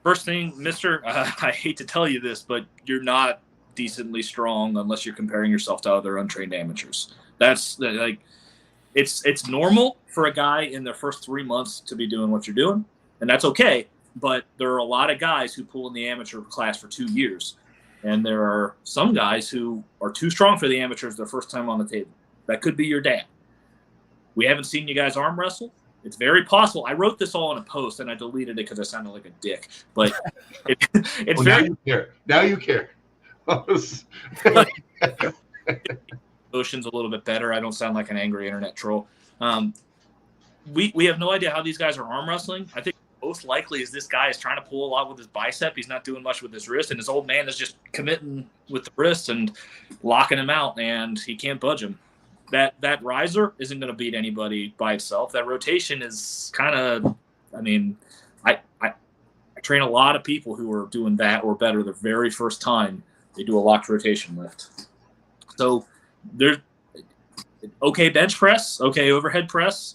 first thing, Mister, I hate to tell you this, but you're not decently strong unless you're comparing yourself to other untrained amateurs. That's like it's normal for a guy in their first 3 months to be doing what you're doing, and that's okay. But there are a lot of guys who pull in the amateur class for 2 years, And there are some guys who are too strong for the amateurs their first time on the table. That could be your dad. We haven't seen you guys arm wrestle. It's very possible. I wrote this all in a post, and I deleted it because I sounded like a dick. But it's well, very... Now you care. Now you care. Ocean's a little bit better. I don't sound like an angry internet troll. We have no idea how these guys are arm wrestling. I think most likely is this guy is trying to pull a lot with his bicep. He's not doing much with his wrist, and his old man is just committing with the wrist and locking him out, and he can't budge him. That riser isn't going to beat anybody by itself. That rotation is kind of, I mean, I train a lot of people who are doing that or better the very first time they do a locked rotation lift. So there's okay bench press, okay overhead press,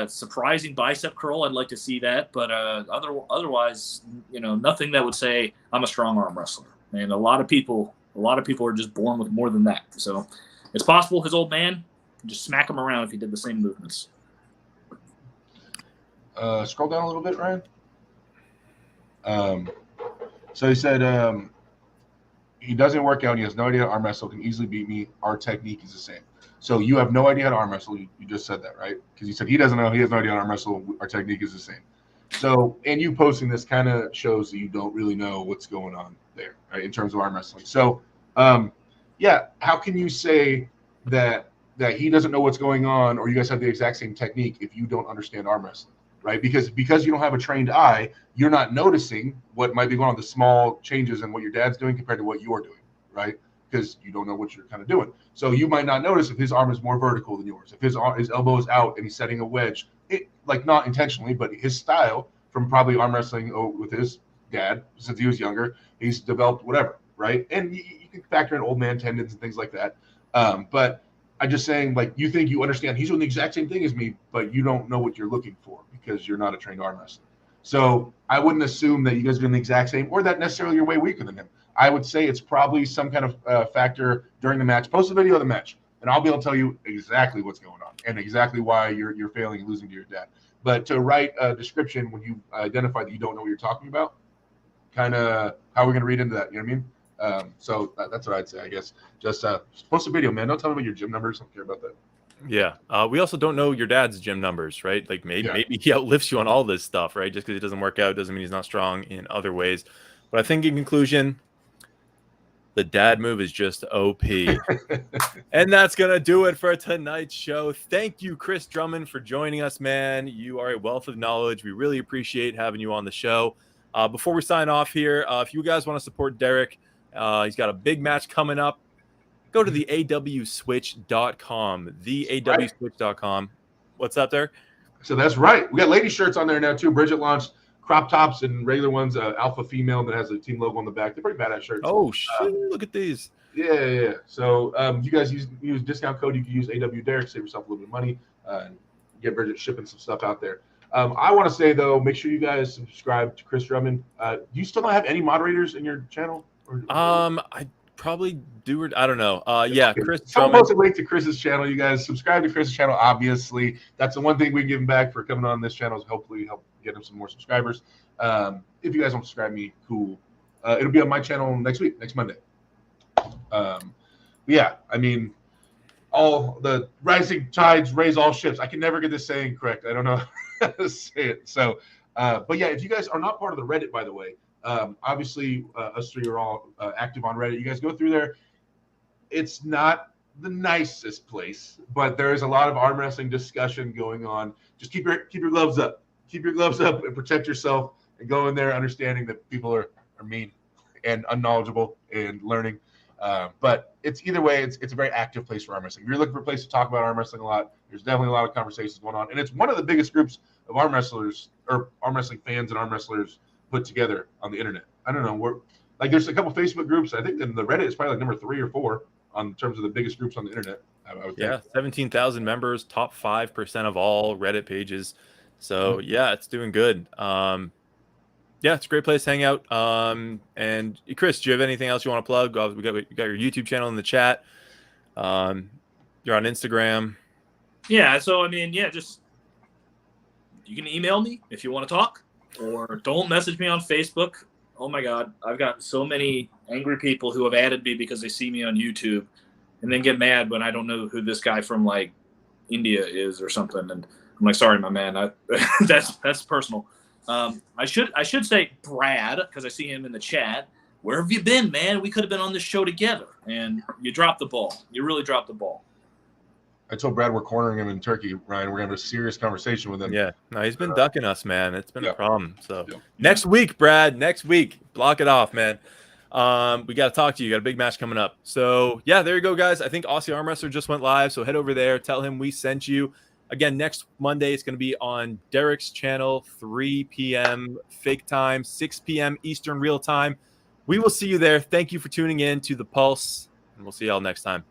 surprising bicep curl. I'd like to see that, but otherwise, nothing that would say I'm a strong arm wrestler. And a lot of people are just born with more than that. So it's possible his old man could just smack him around if he did the same movements. Scroll down a little bit, Ryan. So he said he doesn't work out. He has no idea how to arm wrestle. Can easily beat me. Our technique is the same. So you have no idea how to arm wrestle. You just said that, right? Because you said he doesn't know. He has no idea how to arm wrestle. Our technique is the same. So, and you posting this kind of shows that you don't really know what's going on there, right, in terms of arm wrestling. So, yeah, how can you say that he doesn't know what's going on, or you guys have the exact same technique if you don't understand arm wrestling, right? Because you don't have a trained eye, you're not noticing what might be going on, the small changes in what your dad's doing compared to what you're doing, right? Because you don't know what you're kind of doing. So you might not notice if his arm is more vertical than yours, if his elbow is out and he's setting a wedge, like not intentionally, but his style from probably arm wrestling with his dad since he was younger, he's developed whatever, right? And you can factor in old man tendons and things like that. But I'm just saying, like, you think you understand he's doing the exact same thing as me, but you don't know what you're looking for because you're not a trained arm wrestler. So I wouldn't assume that you guys are doing the exact same or that necessarily you're way weaker than him. I would say it's probably some kind of factor during the match. Post the video of the match, and I'll be able to tell you exactly what's going on and exactly why you're failing and losing to your dad. But to write a description when you identify that you don't know what you're talking about, kind of how are we going to read into that? You know what I mean? So that's what I'd say, I guess. Just post a video, man. Don't tell me about your gym numbers. I don't care about that. Yeah. We also don't know your dad's gym numbers, right? Like maybe he outlifts you on all this stuff, right? Just because it doesn't work out doesn't mean he's not strong in other ways. But I think in conclusion, the dad move is just OP. And that's going to do it for tonight's show. Thank you, Chris Drummond, for joining us, man. You are a wealth of knowledge. We really appreciate having you on the show. Before we sign off here, if you guys want to support Derek, he's got a big match coming up. Go to the awswitch.com. The awswitch.com. What's up there? So that's right. We got lady shirts on there now, too. Bridget launched crop tops and regular ones, alpha female that has a team logo on the back. They're pretty badass shirts. Oh shit! Look at these. Yeah. So you guys use discount code. You can use AWDerek, save yourself a little bit of money, and get Bridget shipping some stuff out there. I want to say though, make sure you guys subscribe to Chris Drummond. Do you still not have any moderators in your channel? I probably do. Or I don't know. Yeah, okay. Chris. Someone post a link to Chris's channel. You guys subscribe to Chris's channel. Obviously, that's the one thing we can give him back for coming on this channel is hopefully help get him some more subscribers. If you guys don't subscribe me, cool. It'll be on my channel next Monday. Yeah, I mean, all the rising tides raise all ships. I can never get this saying correct. I don't know how to say it. So, but yeah, if you guys are not part of the Reddit, by the way, obviously us three are all active on Reddit. You guys go through there. It's not the nicest place, but there is a lot of arm wrestling discussion going on. Just keep your gloves up. Keep your gloves up and protect yourself and go in there understanding that people are mean and unknowledgeable and learning. But it's either way, it's a very active place for arm wrestling. If you're looking for a place to talk about arm wrestling a lot, there's definitely a lot of conversations going on. And it's one of the biggest groups of arm wrestlers or arm wrestling fans and arm wrestlers put together on the internet. I don't know. There's a couple Facebook groups. I think the Reddit is probably like number 3 or 4 in terms of the biggest groups on the internet. I would think. 17,000 members, top 5% of all Reddit pages. So yeah, it's doing good. Yeah, it's a great place to hang out. And Chris, do you have anything else you want to plug? We got your YouTube channel in the chat. You're on Instagram. Yeah. So, I mean, just you can email me if you want to talk, or don't message me on Facebook. Oh my God, I've got so many angry people who have added me because they see me on YouTube and then get mad when I don't know who this guy from like India is or something. And I'm like, sorry, my man, that's personal. I should say Brad, because I see him in the chat. Where have you been, man? We could have been on this show together. And you dropped the ball. You really dropped the ball. I told Brad we're cornering him in Turkey, Ryan. We're going to have a serious conversation with him. Yeah. No, he's been ducking us, man. It's been a problem. So next week, Brad, next week, block it off, man. We got to talk to you. You got a big match coming up. So, yeah, there you go, guys. I think Aussie Arm Wrestler just went live. So head over there. Tell him we sent you. Again, next Monday, it's going to be on Derek's channel, 3 p.m. fake time, 6 p.m. Eastern real time. We will see you there. Thank you for tuning in to The Pulse, and we'll see y'all next time.